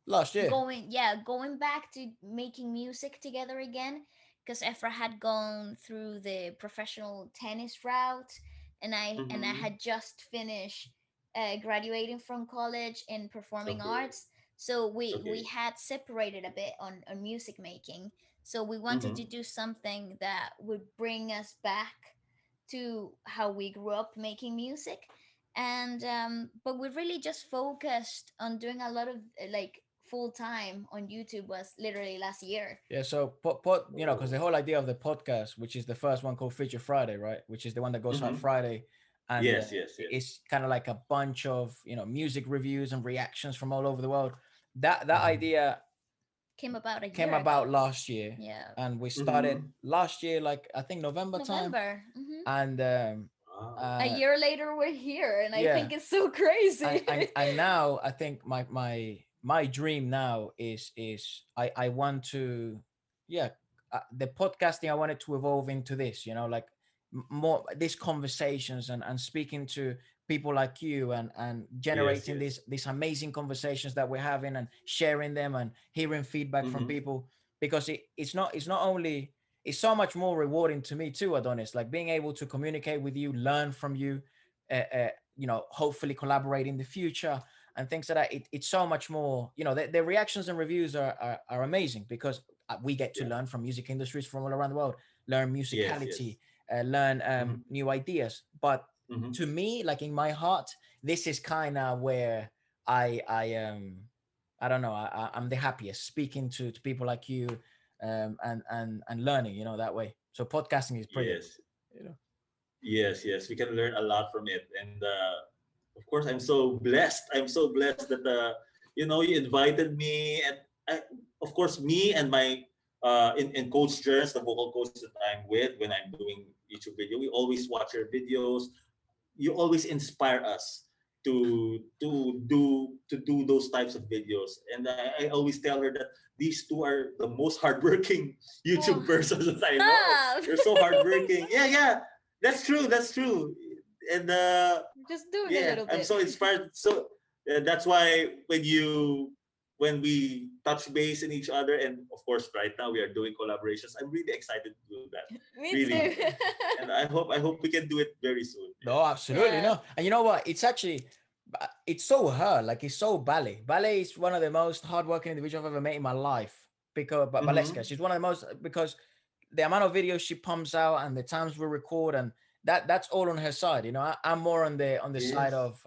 Last year. going back to making music together again because Efra had gone through the professional tennis route, and I Mm-hmm. had just finished graduating from college in performing Okay. arts. So we Okay. had separated a bit on music making. So we wanted to Mm-hmm. do something that would bring us back to how we grew up making music. And but we really just focused on doing a lot of like full time on YouTube was literally last year. Yeah, so you know, because the Oh. whole idea of the podcast, which is the first one called Feature Friday, right? Which is the one that goes out Mm-hmm. Friday, and Yes, yes, yes. it's kind of like a bunch of music reviews and reactions from all over the world. That idea Came about a came year about ago. last year, Yeah. and we started Mm-hmm. last year, like I think November time, November. and Wow. A uh, year later we're here, and I yeah, think it's so crazy. and now I think my dream now is I want to yeah the podcasting I wanted to evolve into this, like more these conversations and speaking to people like you and Yes, generating yes. these amazing conversations that we're having and sharing them and hearing feedback from Mm-hmm. people, because it's not only, it's so much more rewarding to me too, Adonis, like being able to communicate with you, learn from you, hopefully collaborate in the future and things like that. It's so much more, the reactions and reviews are amazing because we get to Yeah. learn from music industries from all around the world, learn Yes, yes. musicality, learn Mm-hmm. new ideas. But Mm-hmm. to me, like in my heart, this is kind of where I don't know, I'm the happiest speaking to people like you, and learning, that way. So podcasting is brilliant, Yes. you know. Yes, yes, we can learn a lot from it, and of course, I'm so blessed. I'm so blessed that you invited me, and of course, me and my in Coach Jerns, the vocal coach that I'm with when I'm doing YouTube video, we always watch your videos. You always inspire us to do those types of videos, and I always tell her that these two are the most hardworking Oh, YouTube persons that I know. stop. They're so hardworking. Yeah, yeah, that's true. That's true. And Just doing a yeah, little I'm bit. so inspired. So that's why when we touch base in each other, and of course, right now we are doing collaborations. I'm really excited to do that. Me Really, too. and I hope we can do it very soon. No, Yeah. absolutely Yeah. no. And you know what? It's actually, it's so her. Like it's so Ballet. Ballet is one of the most hardworking individuals I've ever met in my life. Because, but Valeska, Mm-hmm. she's one of the most, because the amount of videos she pumps out and the times we record, and that's all on her side. I'm more on the side Yes. of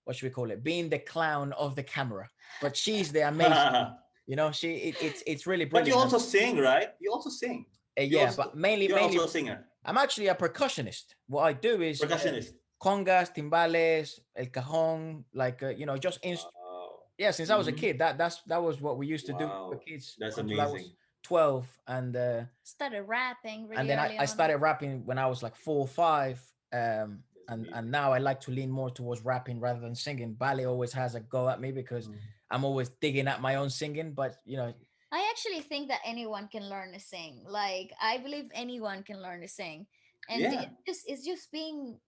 what should we call it? Being the clown of the camera. But she's the amazing one. It's really But you brilliant. also sing, right? You also sing. You Yeah, also but mainly you're mainly also a singer, I'm actually a percussionist. What I do is percussionist. congas, timbales, el cajon, like just Wow. yeah. Since I was a Mm-hmm. kid, that was what we used to do for Wow. kids That's until I was amazing. 12, and Started rapping and really then I, early I on. started rapping when I was like 4 or 5. That's And amazing. now I like to lean more towards rapping rather than singing. Ballet always has a go at me because Mm. I'm always digging at my own singing, but I actually think that anyone can learn to sing. Like I believe anyone can learn to sing, and Yeah. it's just being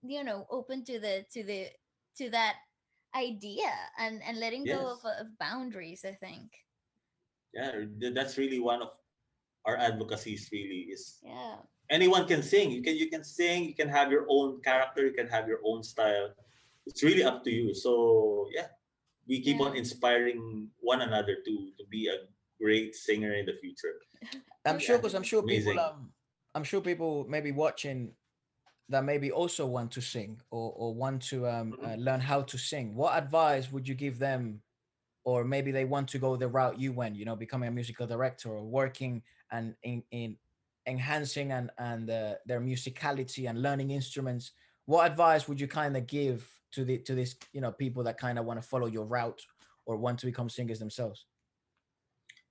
open to that idea and letting go Yes. of boundaries. I think. Yeah. That's really one of our advocacies. Really, is Yeah. anyone can sing. You can sing. You can have your own character. You can have your own style. It's really up to you. So yeah, we keep on Yeah. inspiring one another to be a great singer in the future. I'm sure, Yeah, because Hopefully. amazing. I'm sure people maybe watching that maybe also want to sing, or want to Mhm. learn how to sing. What advice would you give them? Or maybe they want to go the route you went, becoming a musical director or working and in enhancing and their musicality and learning instruments. What advice would you kind of give to this people that kind of want to follow your route or want to become singers themselves?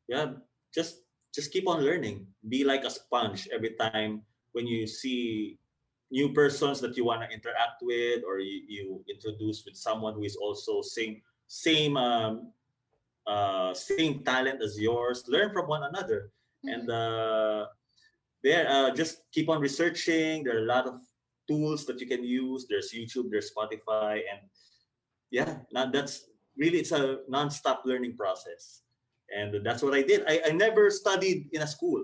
Yeah, just just keep on learning. Be like a sponge every time when you see new persons that you want to interact with, or you introduce with someone who is also same talent as yours. Learn from one another, and Hmm. there just keep on researching. There are a lot of tools that you can use. There's YouTube, there's Spotify, and yeah, that's really, it's a non-stop learning process, and that's what I did. I never studied in a school,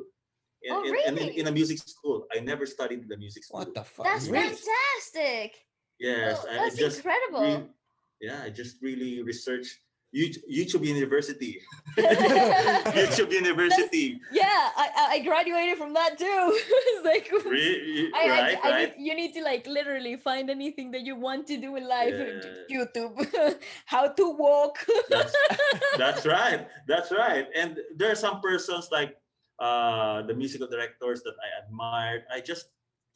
Oh, in a really? music school. I never studied in the music school. What the fuck? That's Yeah. Really? fantastic. Yes, Oh, I that's just really, incredible. yeah, I just really researched YouTube University. That's YouTube University. yeah. I graduated from that too. It's like Right, I need right. you need to like literally find anything that you want to do in life. Yeah, YouTube, how to walk. that's that's right. That's right. And there are some persons like the musical directors that I admired. I just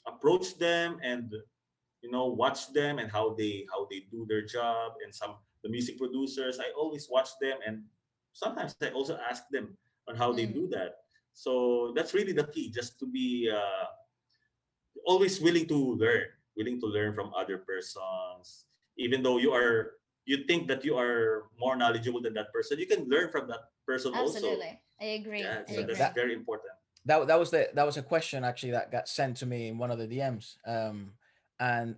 approach them and watch them and how they do their job, and some the music producers, I always watch them, and sometimes I also ask them on how they do Mm, that. So that's really the key, just to be always willing to learn from other persons, even though you think that you are more knowledgeable than that person. You can learn from that person also. absolutely, I agree. Yeah, I so Yeah, that's agree. that very important. that was a question actually that got sent to me in one of the DMs. And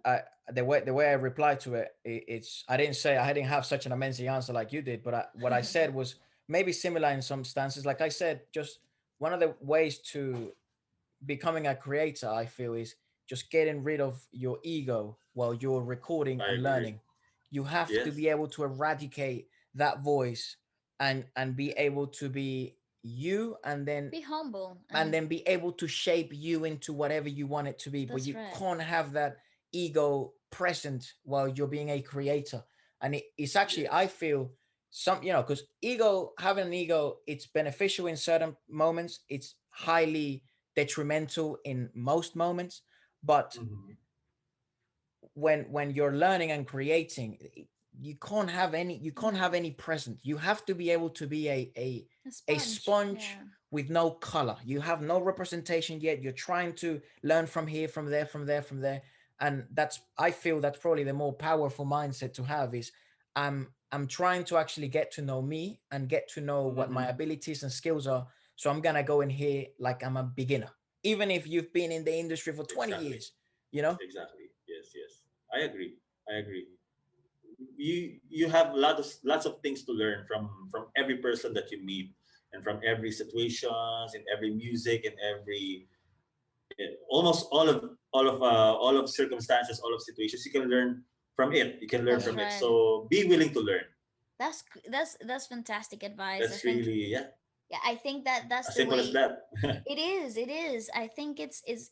the way I replied to it, it's I didn't say I didn't have such an amazing answer like you did, but what I said was maybe similar in some stances. Like I said, just one of the ways to becoming a creator, I feel, is just getting rid of your ego while you're recording I and agree. learning. You have to Yes. be able to eradicate that voice and be able to be you, Be humble and and then be able to shape you into whatever you want it to be. But that's you right. can't have that ego present while you're being a creator. And it's actually, I Yes. feel, some, because ego, having an ego, it's beneficial in certain moments, it's highly detrimental in most moments. But Mhm. when you're learning and creating, you can't have any present. You have to be able to be A a sponge. sponge Yeah. with no color. You have no representation yet. You're trying to learn from here, from there, from there, from there. And that's, I feel that's probably the more powerful mindset to have is I'm trying to actually get to know me and get to know what my Mhm. abilities and skills are. So I'm gonna go in here like I'm a beginner, even if you've been in the industry for 20 Exactly. years, you know. Exactly. Yes. Yes. I agree. I agree. You have lots of things to learn from every person that you meet, and from every situations, in every music, in every almost all of circumstances, all of situations. You can learn from it. You can learn That's Yeah. from it. right. So be willing to learn. That's fantastic advice. I That's think really, yeah, yeah, I think that that's as the simple as way that. it is. It is. I think it's is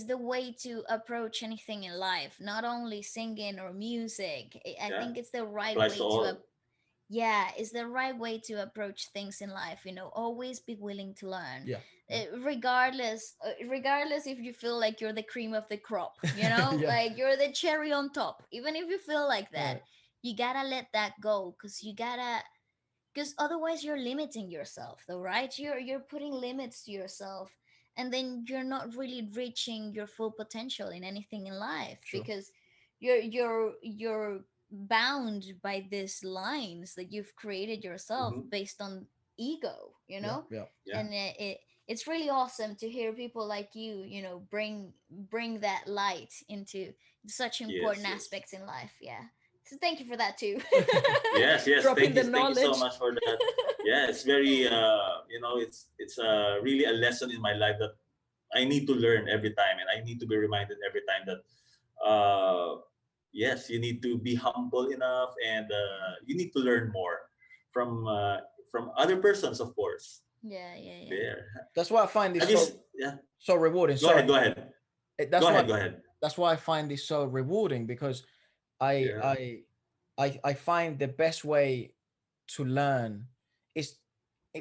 the way to approach anything in life, not only singing or music. I Yeah, think it's the right applies to way to all. yeah, it's the right way to approach things in life. Always be willing to learn. Yeah. Yeah. Regardless if you feel like you're the cream of the crop, Yeah. like you're the cherry on top. Even if you feel like Uh, that, you gotta let that go, because otherwise you're limiting yourself, though, right? You're putting limits to yourself, and then you're not really reaching your full potential in anything in life, True. because you're bound by these lines that you've created yourself Hmm. based on ego, Yeah. Yeah. Yeah. and it's really awesome to hear people like you, bring that light into such Yes. important Yes. aspects in life. Yeah, so thank you for that too. Yes. Yes. Dropping Thank the you. Thank you so knowledge. much for that. Yeah, it's very it's really a lesson in my life that I need to learn every time, and I need to be reminded every time that yes, you need to be humble enough, and you need to learn more from uh, from other persons, of course. Yeah, yeah, yeah. There. That's why I find this Have you? Yeah. so rewarding. Go ahead. Sorry. Go ahead. Go That's why ahead. Go ahead. I find this so rewarding because I Yeah. I I find the best way to learn is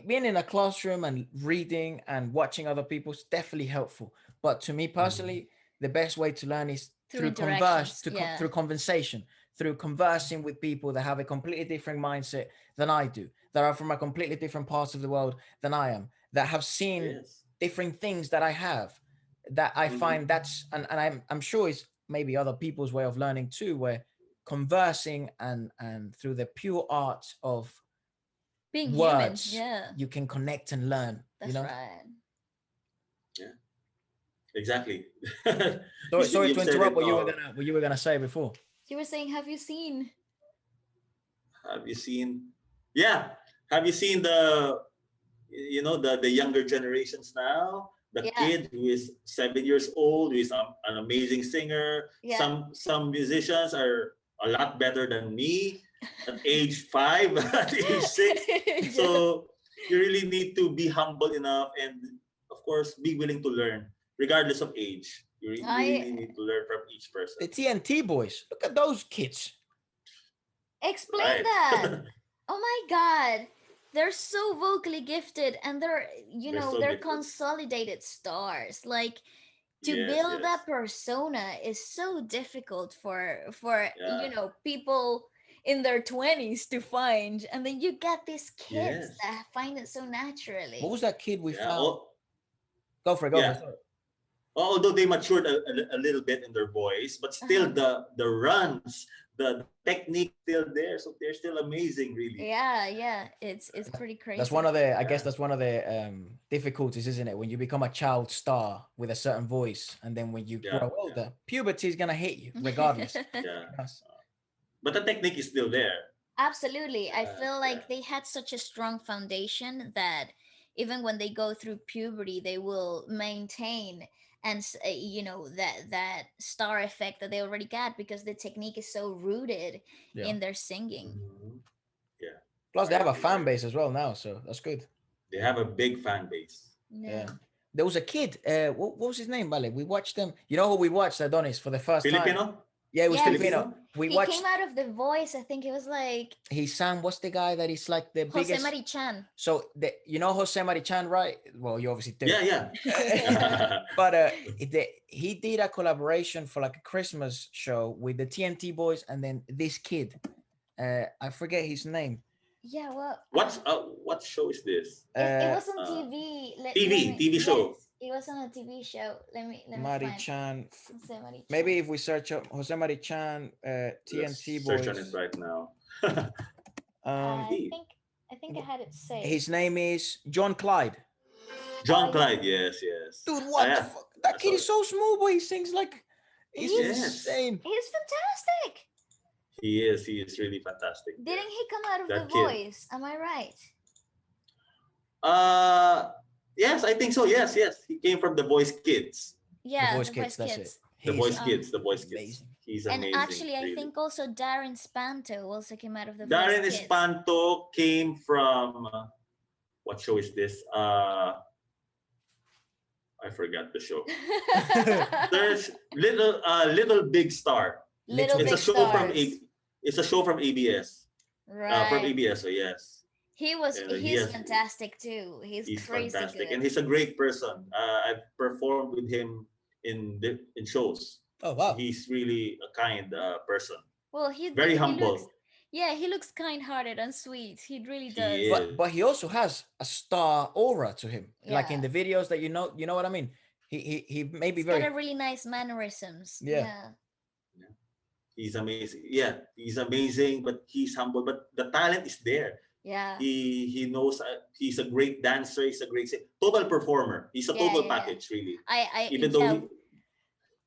being in a classroom and reading and watching other people is definitely helpful. But to me Mhm. personally, the best way to learn is Through interactions. Yeah. through conversation, through conversing with people that have a completely different mindset than I do, that are from a completely different parts of the world than I am, that have seen Yes. different things that I have. That I Hmm. find that's and I'm sure it's maybe other people's way of learning too, where conversing and through the pure art of Being human. words Yeah. you can connect and learn, you That's know. right. Yeah. Exactly. Sorry to You've said interrupt it what all. you were gonna say before. You were saying, have you seen? Have you seen? Yeah. Have you seen the younger generations now? The Yeah. kid who is 7 years old, who is an amazing singer. Yeah. Some musicians are a lot better than me at age 5, at age 6. Yeah. So you really need to be humble enough, and of course be willing to learn regardless of age. You I really need to learn from each person. The TNT boys, look at those kids. explain Right. that. Oh my god. They're so vocally gifted, and They're so they're gifted. consolidated stars. Like, to Yes, build yes. that persona is so difficult for Yeah. people in their 20s to find, and then you get these kids Yes. that find it so What naturally. was that kid we Yeah. found? Oh, Go for yeah. it. Sorry. Although they matured a little bit in their voice, but still Uh-huh. the runs, the technique still there, so they're still amazing, really. Yeah, it's pretty That's crazy. one of the, I guess Yeah, that's one of the difficulties, isn't it? When you become a child star with a certain voice, and then when you yeah, grow yeah, older, puberty is gonna hit you regardless. yeah. Yes. But the technique is still there. Absolutely. I feel Yeah. like they had such a strong foundation that even when they go through puberty, they will maintain that star effect that they already got because the technique is so rooted Yeah. in their singing. Mhm. Yeah, Plus, I they have a agree. I fan agree. base as well now, so that's good. They have a big fan base. Yeah. Yeah. There was a kid. What was his name, Vale? We watched them. You know who we watched, Adonis, for the first time? Filipino? Yeah, it was Yes. Filipino. Filipino? We He came watched. out of The Voice. I think it was like He sang. What's the guy that is like the Jose biggest? Marichan. So you know Jose Marichan, right? Well, you obviously do. Yeah, yeah. But he did a collaboration for like a Christmas show with the TNT boys, and then this kid. I forget his name. Yeah, well, What show is this? it Uh, was on Uh, TV. Let TV me, TV show. yes, it was on a TV show. Let me find Marichan. Jose Marichan. Maybe if we search up Jose Marichan, Let's TNT search on it boys. right now. Um, I TV. think I think I had it saved. his name is John Clyde. Oh John yeah, Clyde. Yes, yes. Dude, I what the have. fuck? I That kid saw is it. so smooth, boy. He sings like he's Yes, insane. he's fantastic. he is. He is really fantastic. Didn't he come out of The That kid. Voice? Am I right? Uh, yes, I think so. Yes, yes. He came from the Voice Kids. The Yeah, voice The kids, Voice that's it. Kids. The He's Voice Kids. The Voice Kids. amazing. He's And amazing. actually, I Really. think also Darren Spanto also came out of The Voice Darren Kids. Espanto came from what show is this? I forgot the show. There's Little Big Star. Little It's Big a show from Stars. it's a show from ABS. From Right. ABS, so yes. And He's fantastic too. He's he's crazy fantastic, and good. he's a great person. I've performed with him in shows. Oh wow. He's really a kind person. Well, Very he looks, humble. yeah, he looks kind-hearted and sweet. He really He does. is. But he also has a star aura to him. Like in Yeah. the videos that you know what I mean? He may be He's got very a really nice mannerisms. yeah. Yeah. He's amazing. Yeah, he's amazing, but he's humble. But the talent is there. Yeah. He knows. He's a great dancer. He's a great total performer. He's a Yeah, total yeah, yeah. package, really. I Even though yeah, he,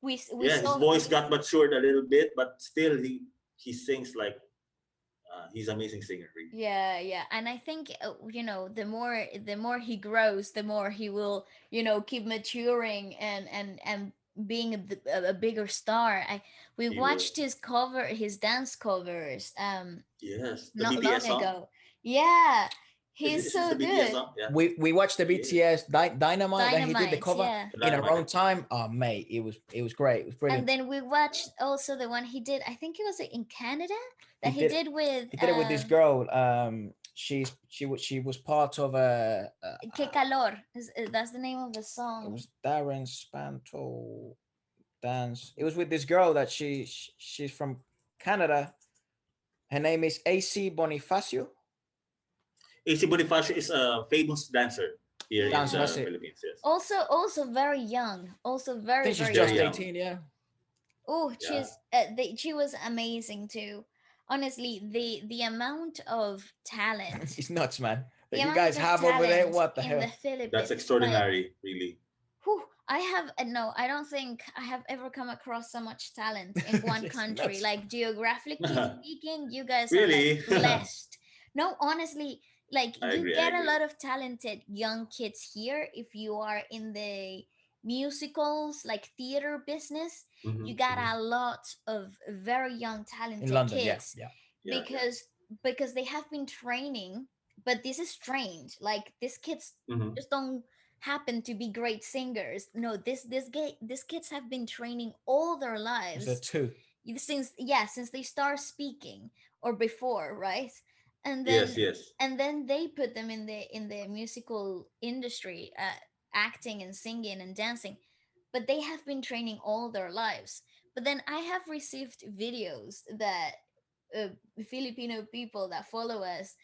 we yeah, his saw voice got matured a little bit, but still he sings like he's an amazing singer. Really. yeah, and I think the more he grows, the more he will keep maturing and being a bigger star. We He will. watched his dance covers Yes, the not BTS long song. ago. Yeah, he's Is this so the BTS good. song? Yeah. We watched the He is. BTS Dynamite that he did the Dynamite, cover yeah. in our own Dynamite. time. Oh mate, it was great. It was And brilliant. then we watched also the one he did. I think it was in Canada that He he did did with He did it with this girl. She was part of Que Calor. That's the name of the it song. was Darren Spanto dance. It was with this girl that she's from Canada. Her name is AC Bonifacio. AC Bonifacio is a famous dancer here in Yeah. the That's it. Philippines. Yes. Also very young. Also I very think she's very just young. 18. Yeah. Oh, Yeah. she was amazing too. Honestly, the amount of talent, It's nuts, man. That the you amount guys of have over there. talent What the in hell? the Philippines. That's Like, extraordinary, really. whew, I have no. I don't think I have ever come across so much talent in one It's country. nuts. Like geographically speaking, you guys are Really? like blessed. No, honestly, like I you agree. I get a agree. lot of talented young kids here if you are in the musicals, like theater business. You Mhm, got mhm. a lot of very young In talented London, yeah, kids yeah. Yeah, yeah. because they have been training, but this is strange. Like these kids Mhm. just don't happen to be great singers. No, these kids have been training all their It's a lives two. since they start speaking or before, right? And Yes, then yes. they put them in the musical industry, acting and singing and dancing, but they have been training all their lives. But then I have received videos that uh, Filipino people that follow us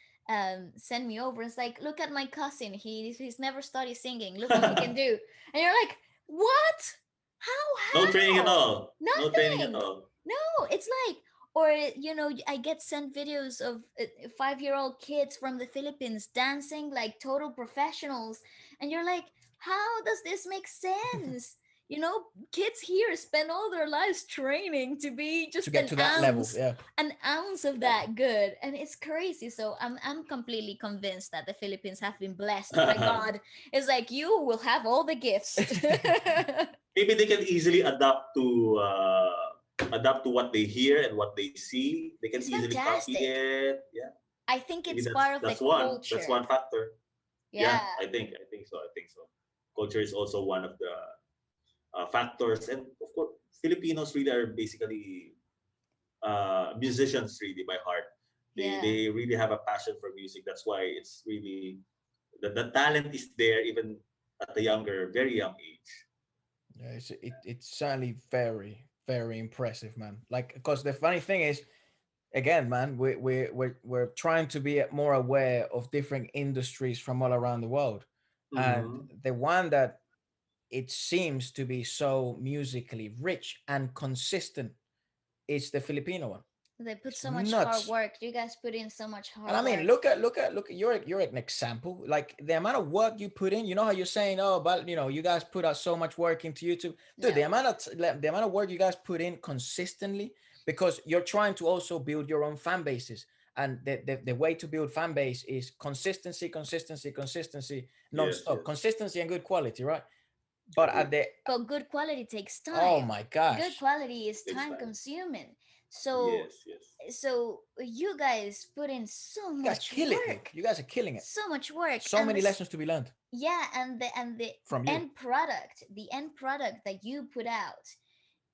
send me over. It's like, look at my cousin. He's never studied singing. Look what he can do. And you're like, what? No training at How? all. No training at Nothing. all. No, it's like, or I get sent videos of 5-year-old kids from the Philippines dancing like total professionals, and you're like, how does this make sense? Kids here spend all their lives training to be To just get to that level. Yeah. an ounce of Yeah. that good, and it's crazy. So I'm completely convinced that the Philippines have been blessed by God. It's like, you will have all the gifts. Maybe they can easily adapt to what they hear and what they see. They can It's easily copy fantastic. it. Yeah, I think maybe it's that's part of the that's one. That's culture. one factor. Yeah. Yeah, I think so. I think so. Culture is also one of the factors, and of course, Filipinos really are basically musicians really by heart. They Yeah. they really have a passion for music. That's why it's really the talent is there even at a very young age. Yeah, it's certainly very, very impressive, man. Like, because the funny thing is, again, man, we're trying to be more aware of different industries from all around the world, and Mm-hmm. the one that it seems to be so musically rich and consistent is the Filipino one. They put It's so much hard nuts. work. You guys put in so much And hard I mean, work. look at you're an example. Like the amount of work you put in. You know how you're saying, oh, but you guys put out so much work into YouTube, dude. Yeah. The amount of work you guys put in consistently, because you're trying to also build your own fan bases. And the way to build fan base is consistency, consistency, consistency, Yes, non-stop, yes, consistency and good quality, right? But at agree. the But good quality takes oh time. my Good gosh, quality is Takes time time. consuming. So Yes, yes. so you guys put in so you guys much kill it, dude. work. You guys are killing it. So much work. So And many this, lessons to be learned yeah, and the from you. end product that you put out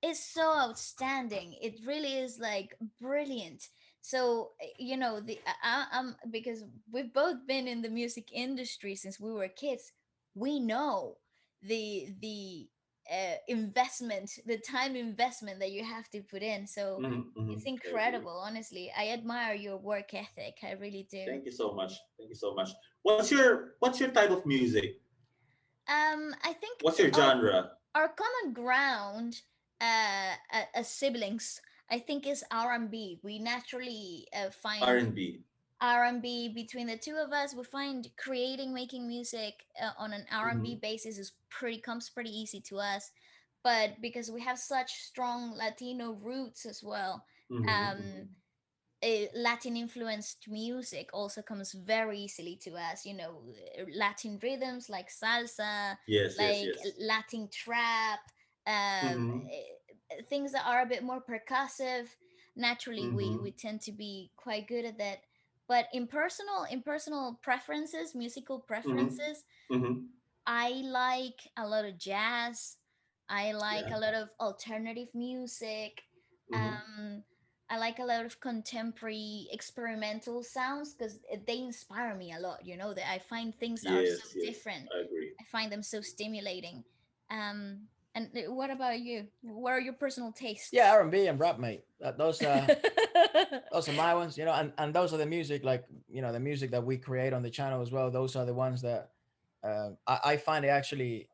is so outstanding. It really is like brilliant. So because we've both been in the music industry since we were kids, we know the time investment that you have to put in. So Mm-hmm. it's I agree. incredible. Honestly, I admire your work ethic. I really do. Thank you so much. Thank you so much. What's your type of music? I think What's your genre? our common ground as siblings, I think, is R&B. We naturally R find and B. R&B between the two of us. We find making music on an R&B Mm-hmm. basis is pretty comes pretty easy to us. But because we have such strong Latino roots as well, Mm-hmm. um, Latin influenced music also comes very easily to us. Latin rhythms like salsa, Yes, yes, like yes. Latin trap, Mm-hmm. things that are a bit more percussive. Naturally, we Mm-hmm. tend to be quite good at that. But in personal preferences, musical Mm-hmm. preferences, Mm-hmm. I like a lot of jazz. I like Yeah. a lot of alternative music. Mm-hmm. Um, I like a lot of contemporary experimental sounds because they inspire me a lot. That I find things that are so Yes, yes. different. I agree. I find them so stimulating. And what about you? What are your personal Yeah, tastes? R&B and rap, mate. Those are my ones, and those are the music, like the music that we create on the channel as well. Those are the ones that I find it actually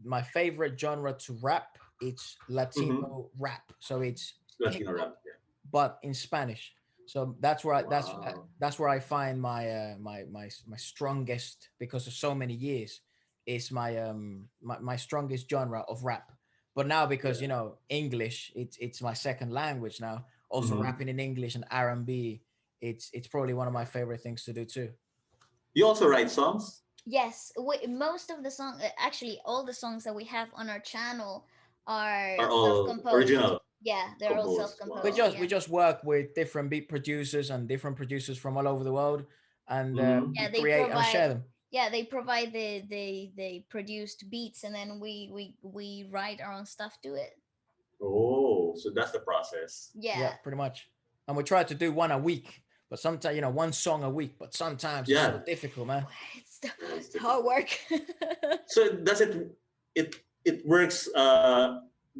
my favorite genre to rap. It's Mm-hmm. Latino rap, so it's hip Latino hop, rap. Yeah. but in Spanish. So that's where Wow. that's where I find my strongest, because of so many years, is my strongest genre of rap. But now, because Yeah. English, it's my second language now. Also Mm-hmm. rapping in English and R&B, it's probably one of my favorite things to do too. You also write songs? Yes, most of the song, actually, all the songs that we have on our channel are Are all self-composed. original Yeah, they're all composed? we self-composed. just Wow. we Yeah, just work with different beat producers and different producers from all over the world, and Mm-hmm. we yeah, they create and provide. share them. Yeah, they provide the produced beats, and then we write our own stuff to it. Oh, so that's the process. Yeah, Yeah, pretty much. And we try to do one a week, but sometimes, one song a week, but sometimes it's so Yeah. difficult, man. it's Yeah, it's it's hard difficult. work. So does it works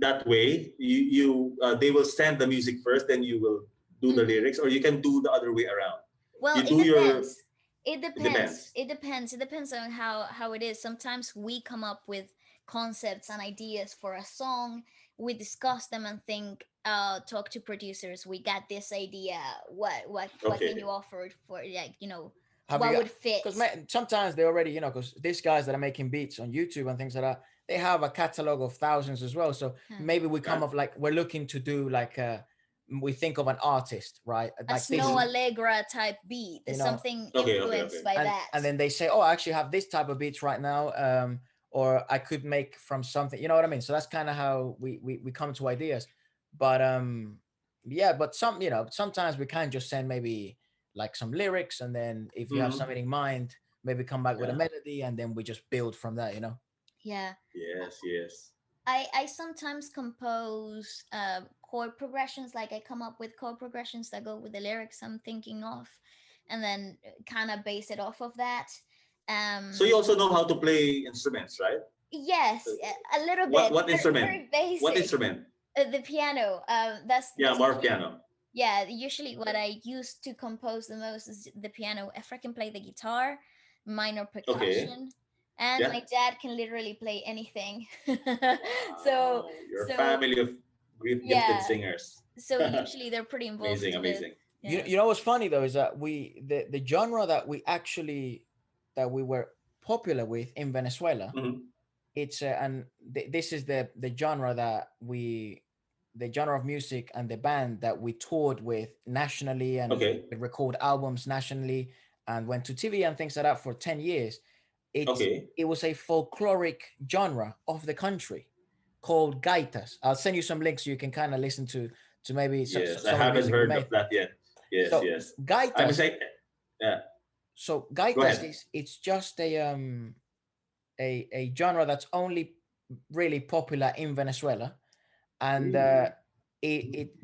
that way? They will send the music first, then you will do the Mhm. lyrics, or you can do the other way around. Well, You it do your depends. It It depends. depends. It depends. It depends on how it is. Sometimes we come up with concepts and ideas for a song, we discuss them and think, talk to producers, we got this idea, what can Okay. you offer for, like, Have you what got? would fit. Because sometimes they already, because these guys that are making beats on YouTube and things like that, they have a catalog of thousands as well. So Huh. maybe we come Yeah. up like we're looking to do like we think of an artist, right? A Like this, Snow Allegra type beat, you know, something Okay. Okay. influenced Okay. by and that. then they say, oh, I actually have this type of beats right now, or I could make from something, you know what I mean? So that's kind of how we come to ideas. But yeah, but sometimes we can just send maybe like some lyrics, and then if you have Mhm. something in mind, maybe come back with a Yeah. melody, and then we just build from that. Yeah. Yes. Yes. I sometimes compose chord progressions, like I come up with chord progressions that go with the lyrics I'm thinking of, and then kind of base it off of that. So um you also know how to play instruments, right? yes, a little What bit, what very, instrument? very What basic. instrument? The piano, Yeah, that's more usually, piano. yeah, usually what Okay. I use to compose the most is the piano. If I can play the guitar, minor Okay. percussion, and Yeah. my dad can literally play anything. so Wow. You're a so family of gifted yeah, singers. so usually they're pretty involved Amazing. too. Amazing. You Yeah. you know what's funny though is that the genre that we were popular with in Venezuela. Mhm. It's and this is the genre that the genre of music and the band that we toured with nationally, and Okay. we record albums nationally and went to TV and things like that for 10 years. It's Okay. it was a folkloric genre of the country called gaitas. I'll send you some links so you can kind of listen to maybe Yes, I some of the haven't music we heard of made. that yet. Yes. So Yes. I'm gaitas, excited. Yeah. Go gaitas ahead. is it's just a genre that's only really popular in Venezuela, and Ooh.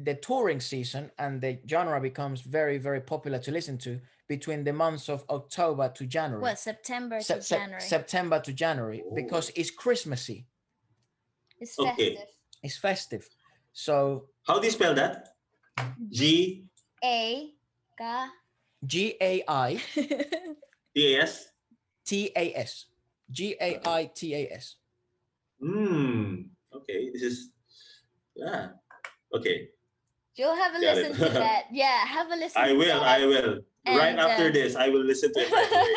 the touring season and the genre becomes very very popular to listen to between the months of October to January, What, September to January? September to January, Oh. because it's Christmassy, It's Okay. festive. it's festive. So How do you spell that? G G A K. GAITAS, T A S. Okay. GAITAS. Hmm. Okay. This is yeah. Okay. You'll have a Got it. listen to that. Yeah, have a listen I to will. that. I will. Right And after this, I will listen to it right away.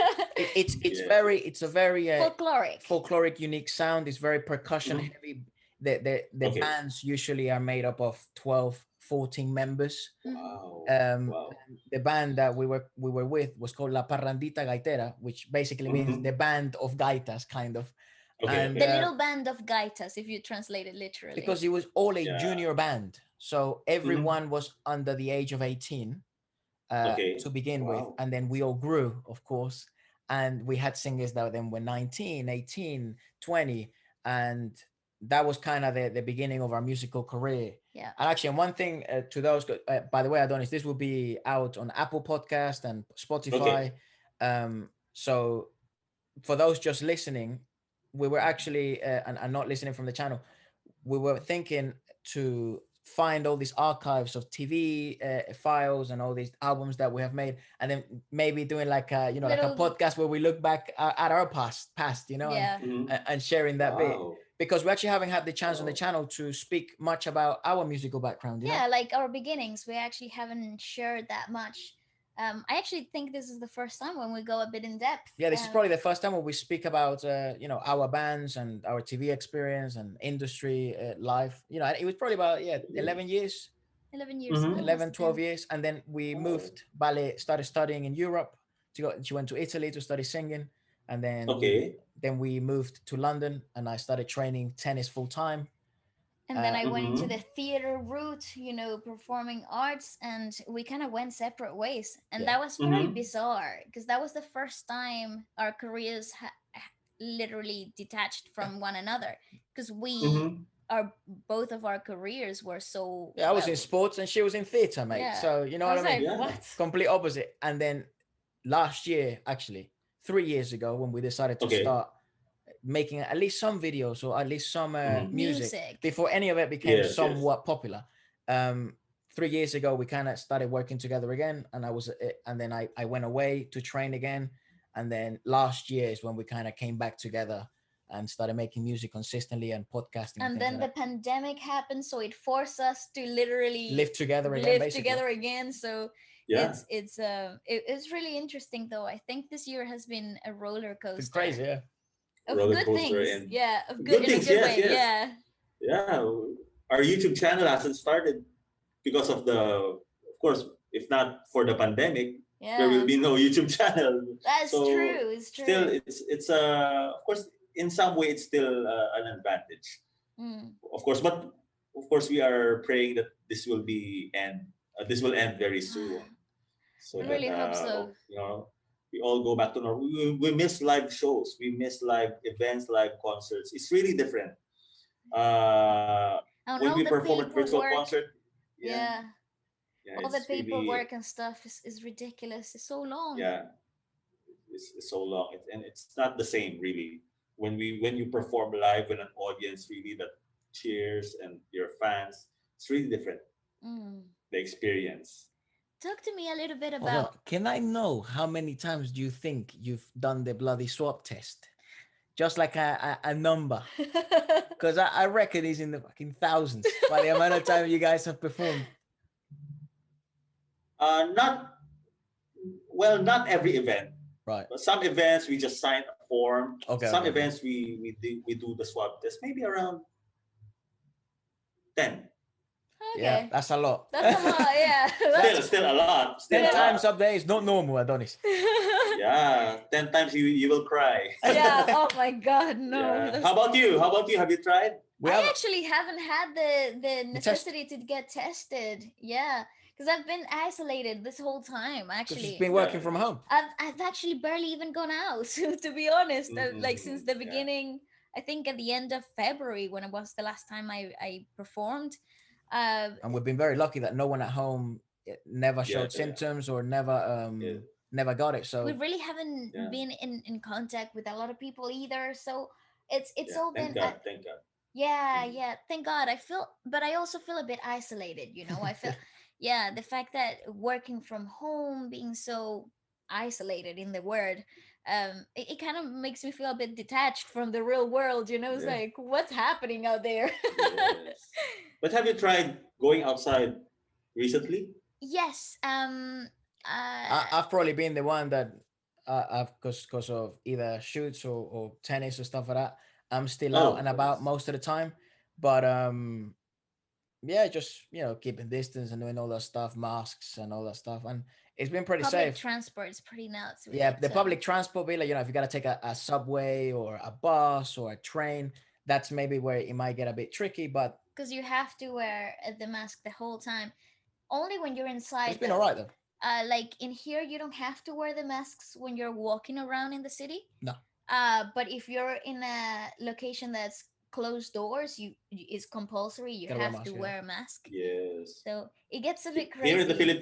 Yes. It's a very folkloric. folkloric, unique sound. It's very percussion Mhm. heavy. The Okay. bands usually are made up of 12, 14 members. Mhm. Wow. Um, Wow. the band that we were with was called La Parrandita Gaitera, which basically means Hmm. the band of gaitas, kind of. Okay. And The Okay. little band of gaitas, if you translate it literally. because it was all a Yeah. junior band, so Hmm. everyone was under the age of 18 Okay. to begin with, Wow. and then we all grew, of course, and we had singers that then were 19, 18, 20, and that was kind of the beginning of our musical career. Yeah. And actually, and one thing to those, by the way, Adonis, this will be out on Apple Podcast and Spotify. Okay. So for those just listening, we were actually and not listening from the channel, we were thinking to find all these archives of TV files and all these albums that we have made, and then maybe doing like like a Little, podcast where we look back at our past, yeah. Hmm. and sharing that bit, Wow. because we actually haven't had the chance on the Wow. channel to speak much about our musical background. Yeah, like our beginnings, we actually haven't shared that much. I actually think this is the first time when we go a bit in depth. Yeah, this is probably the first time where we speak about our bands and our TV experience and industry life. And it was probably about 11 years, 11 years Hmm. ago must 11, have 12 been. years, and then we Wow. moved. Bale started studying in Europe. She went to Italy to study singing, and then we Okay. then we moved to London, and I started training tennis full time. And then I went into the Hmm. theater route, performing arts, and we kind of went separate ways. And Yeah, that was very Hmm. bizarre because that was the first time our careers literally detached from one another, because Hmm. both of our careers were so yeah. I was in well. sports, and she was in theater, mate. Yeah, So you know I what was I mean. like, Yeah. what? Complete opposite. And then last year, actually, 3 years ago, when we decided to Okay. start making at least some videos or at least some Hmm. music Music. before any of it became Yes. Yes. somewhat popular. Um, 3 years ago, we kind of started working together again, and and then I went away to train again, and then last year is when we kind of came back together, and started making music consistently and podcasting and And things then like the that. pandemic happened, so it forced us to literally Live together again, live basically. together again. So Yeah, it's really interesting though. I think this year has been a roller It's been coaster crazy, yeah. of roller good coaster things. and Yeah, of good good in a things. good Yes, way. yes, Yeah. yeah. Our YouTube channel hasn't started because of of course, if not for the pandemic, there will Yeah. be no YouTube channel. That's So true. It's still, true. it's of course, in some way, it's still an advantage, Mm. of course. But of course, we are praying that this will be end. This will end very soon, so I that really hope so. we all go back to normal. We miss live shows. We miss live events, live concerts. It's really different. And When we all the perform at virtual paperwork. concert, yeah, Yeah. yeah, All the it's really, paperwork and stuff is ridiculous. It's so long. yeah, it's so long, and it's not the same really. When you perform live with an audience, really that cheers and your fans, it's really different. Mm. The experience. Talk to me a little bit Hold on. about. Can I know how many times do you think you've done the bloody swab test? Just like a number. Because I reckon it's in the fucking thousands by the amount of time you guys have performed. Not well, not every event. Right. But some events we just sign a form. Okay, Some okay, okay. events we do the swab test. Maybe around 10. Yeah, Okay. that's a lot. That's a lot, yeah. Still a lot. Still 10 a times lot. up there is not normal, Adonis. Yeah, 10 times you will cry. Yeah. Oh my God, no. Yeah. How about you? How about you? Have you tried? We I have actually haven't had the The test- necessity to get tested. Yeah, because I've been isolated this whole time. because it's Actually, been working from home. I've actually barely even gone out. To be honest, like since the Yeah. beginning. I think at the end of February when it was the last time I performed. And we've been very lucky that no one at home never Yeah. showed symptoms or never Yeah. never got it. We So really haven't Yeah. been in contact with a lot of people either. So it's Yeah. all Thank been God. Thank God. yeah, Mhm. yeah. Thank God. But I also feel a bit isolated, you know. I feel, yeah, the fact that working from home, being so isolated in the word, it kind of makes me feel a bit detached from the real world, you know. It's Yeah. like, what's happening out there? Yes. But have you tried going outside recently? Yes. Uh, I've probably been the one that I've because of either shoots or tennis or stuff like that. I'm still out Oh, and about most of the time, but yeah, just keeping distance and doing all that stuff, masks and all that stuff, and it's been pretty public safe. transport is pretty nuts with Yeah, it. the So public transport bill, if you got to take a subway or a bus or a train, that's maybe where it might get a bit tricky, but because you have to wear the mask the whole time. Only when you're it's inside been all though. right though. Like in here, you don't have to wear the masks when you're walking around in the city. No, But if you're in a location that's closed doors, it's compulsory. You gotta wear a have to mask. Yeah. wear a mask. yes. So it gets a bit Here in the crazy.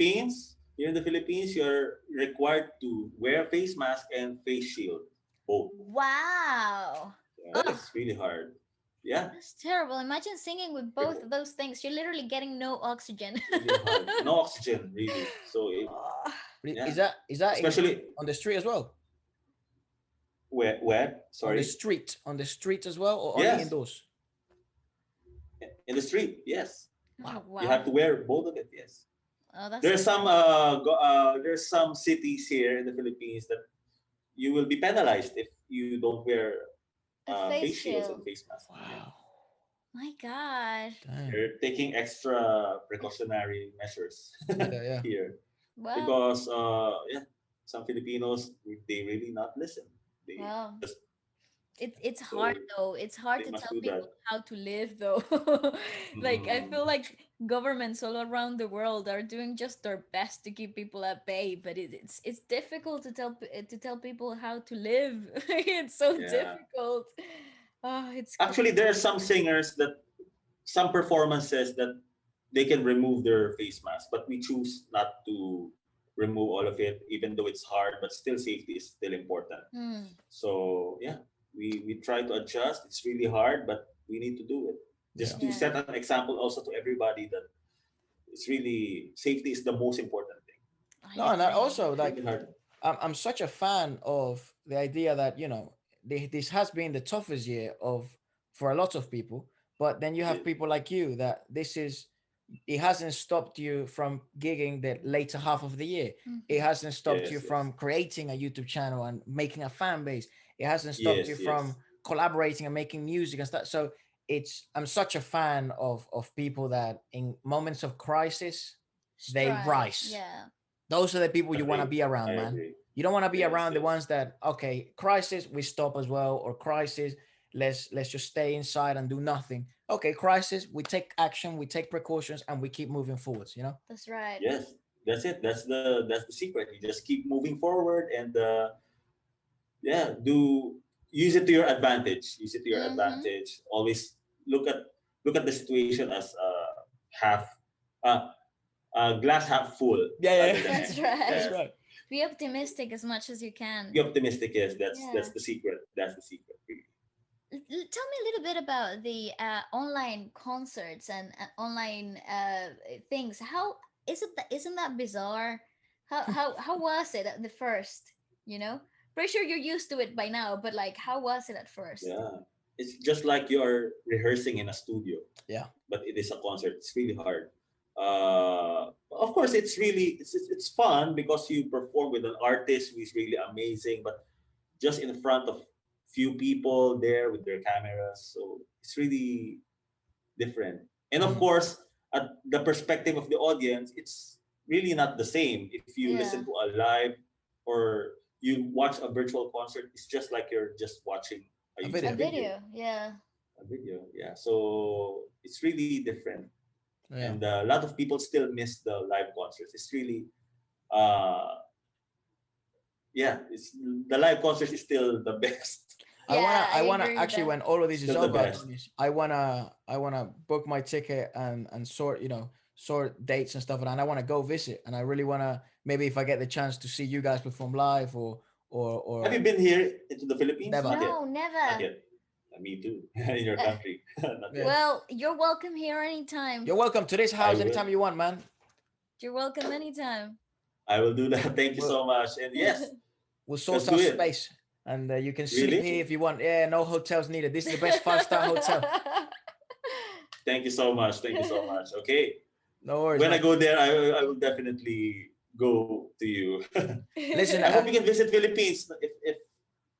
Philippines, you're required to wear a face mask and face shield. Both. Wow. Yeah, Oh, it's really hard. Yeah, that's terrible. Imagine singing with both of those things. You're literally getting no oxygen. really hard. No oxygen, really. So Oh, yeah, Is that especially on the street as well? where? On the Sorry. street as well, or only Yes, indoors? in the street. Yes, oh you wow. have to wear both of it. Yes. Oh, that's There's some cities here in the Philippines that you will be penalized if you don't wear a face face shields shield. and face masks. Yeah. Wow, My God. damn. They're taking extra precautionary measures Yeah, yeah. here Well, because yeah, some Filipinos they really not listen. They well. just It's hard so though. It's hard they to must tell do people that. how to live though. Like I Mm, feel like governments all around the world are doing just their best to keep people at bay, but it's difficult to tell people how to live. It's so yeah. difficult. Oh, it's Actually, there are some singers that some performances that they can remove their face mask, but we choose not to remove all of it, even though it's hard. But still, safety is still important. mm, So yeah, we try to adjust. It's really hard, but we need to do it Yeah. just to yeah. set an example also to everybody that it's really safety is the most important thing. I No, and I agree. also It's like really hard. I'm such a fan of the idea that this has been the toughest year of for a lot of people. But then you have Yeah. people like you that this is it hasn't stopped you from gigging the later half of the year. It Mhm. hasn't stopped you Yes, yes. from creating a YouTube channel and making a fan base. It hasn't stopped you Yes, from yes. collaborating and making music and stuff. So I'm such a fan of people that in moments of crisis they Strive. rise. Yeah. Those are the people you want to Agree. be I around, man. agree. You don't want to be Yes, around the yes. ones that okay, crisis we stop as well, or crisis let's just stay inside and do nothing. Okay, crisis we take action, we take precautions, and we keep moving forwards. You know. That's right. Yes. That's it. That's the secret. You just keep moving forward and yeah, do use it to your advantage. Use it to your Mm-hmm. advantage. Always look at look at the situation as half uh, glass half full Yeah, rather yeah, than That's empty. that's right. Yes. right. Be optimistic as much as you can. Be optimistic. Yes, that's Yeah. the secret. That's the secret. Really. Tell me a little bit about the online concerts and online things. How is it? Isn't that bizarre? How was it at the first? You know, pretty sure you're used to it by now. But like, how was it at first? Yeah, it's just like you are rehearsing in a studio, Yeah, but it is a concert. It's really hard. Of course, it's fun because you perform with an artist who is really amazing, but just in front of few people there with their cameras, so it's really different. And of mm, course, at the perspective of the audience, it's really not the same. If you listen Yeah, to a live or you watch a virtual concert, it's just like you're just watching a a a YouTube video. video. video. Yeah, A video, yeah. So it's really different, Yeah, and a lot of people still miss the live concerts. It's really, uh, yeah. It's the live concerts is still the best. yeah. I I wanna agree with actually that. when all of this is Still the over, best. Adonis, I wanna book my ticket and sort sort dates and stuff, and I wanna go visit, and I really wanna maybe if I get the chance to see you guys perform live Have you or been here into the Philippines? never. Not yet. No, Not never. yet. Me too. In your Uh, country, not Yeah, yet. well, you're welcome here anytime. you're welcome to this I house will. anytime you want, man. You're welcome anytime. I will do that. Thank you We'll so much. And yes, we'll let's sort do out it. space, and you can sleep here Really? if you want. Yeah, no hotels needed. This is the best 5-star hotel. Thank you so much. Thank you so much. Okay. No worries, When I man. go there, I will definitely go to you. Listen, I hope you can visit Philippines if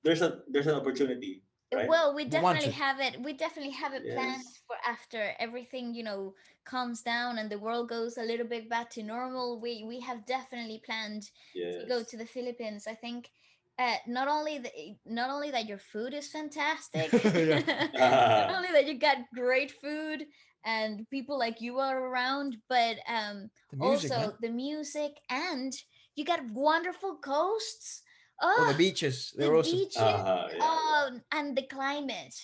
there's an opportunity, right? Well, we we want definitely to. have it. We definitely have it planned Yes. for after everything, calms down and the world goes a little bit back to normal. We have definitely planned to go Yes. to the Philippines. I think not only that your food is fantastic, Yeah, not only that you got great food and people like you are around, but the music, man. also the music, and you got wonderful coasts. Oh, the Oh, beaches. the They're awesome. beaches, Yeah, yeah. and the climate.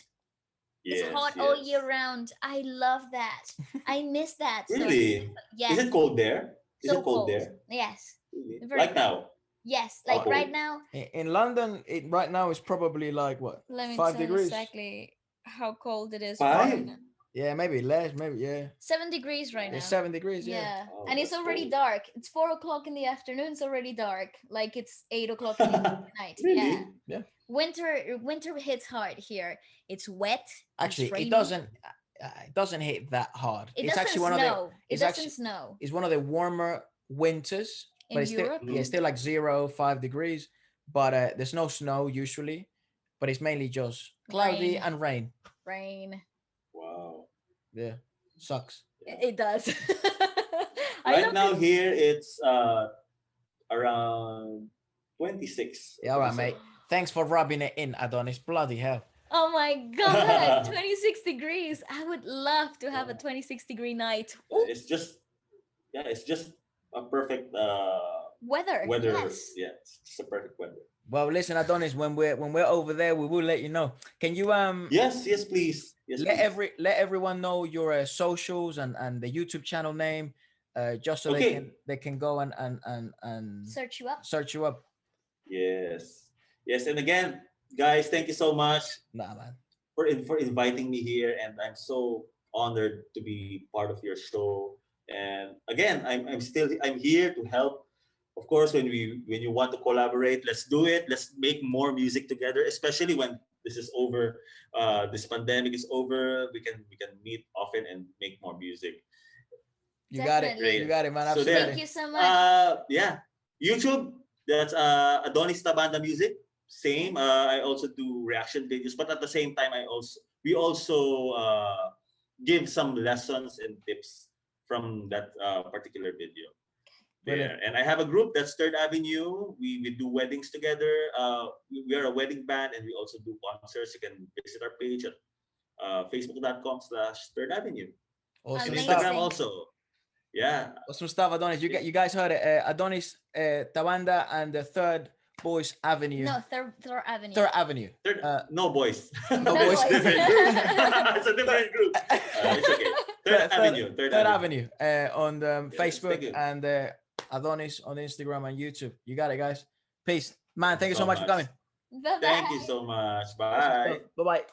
It's Yes, hot all yes. year round. I love that. I miss that. So Really? Is yes, it cold there? Is so it cold cold. there? Yes, Really? very Like cold. now? Yes, How like right cold? now. In London, it right now is probably like what Let me five tell you degrees. exactly how cold it is Five, right Five? now. yeah, maybe less, maybe yeah, 7 degrees right yeah, now. 7 degrees, yeah. Yeah, Oh, and it's that's already cold. dark. It's 4 o'clock in the afternoon. It's already dark. Like it's 8 o'clock in the night. Yeah, Really? Yeah. winter hits hard here. It's wet. It's Actually, rainy. it doesn't hit that hard. It It's doesn't actually one of the snow. It it's doesn't actually snow it's one of the warmer winters, but in it's still Europe. yeah, it's Mhm. still like 0, 5 degrees. But there's no snow usually, but it's mainly just cloudy Rain, and rain. rain. Wow. Yeah, sucks. Yeah. It does. I Right love now this. here it's around 26 or Yeah, all right, 27. mate. Thanks for rubbing it in, Adonis. Bloody hell. Oh my god, 26 degrees. I would love to have a Yeah. 26-degree night. Yeah, Ooh, it's just a perfect weather. weather. Yes. Yeah, it's just a perfect weather. Well, listen, Adonis, when we're over there, we will let you know. Can you Yes, yes, please. Yes, please. let everyone know your socials and the YouTube channel name, just so Okay. they can go and Search you up. search you up. Yes. Yes, and again, guys, thank you so much Nah, man. for inviting me here, and I'm so honored to be part of your show. And again, I'm here to help of course, when you want to collaborate, let's do it. Let's make more music together, especially when this is over. This pandemic is over. We can meet often and make more music. You got it. Definitely. You got it, man. So Absolutely. Thank you so much. Yeah, YouTube. That's Adonis Tabanda Music. Same. I also do reaction videos, but at the same time, we also give some lessons and tips from that particular video. Brilliant. There. And I have a group that's Third Avenue. We do weddings together. We are a wedding band, and we also do concerts. You can visit our page at facebook.com/Third Avenue. Awesome And stuff. Instagram also. Yeah. Awesome stuff, Adonis. You guys heard it. Adonis Tabanda and the Third Boys Avenue. No, Third Avenue. Third Avenue. No boys. No boys. boys. Different group. It's a different group. It's okay. Third Avenue. Third Avenue on the Facebook and Adonis on Instagram and YouTube. You got it, guys. Peace. Man, thank you so much for coming. Bye-bye. Thank you so much. Bye. Bye-bye.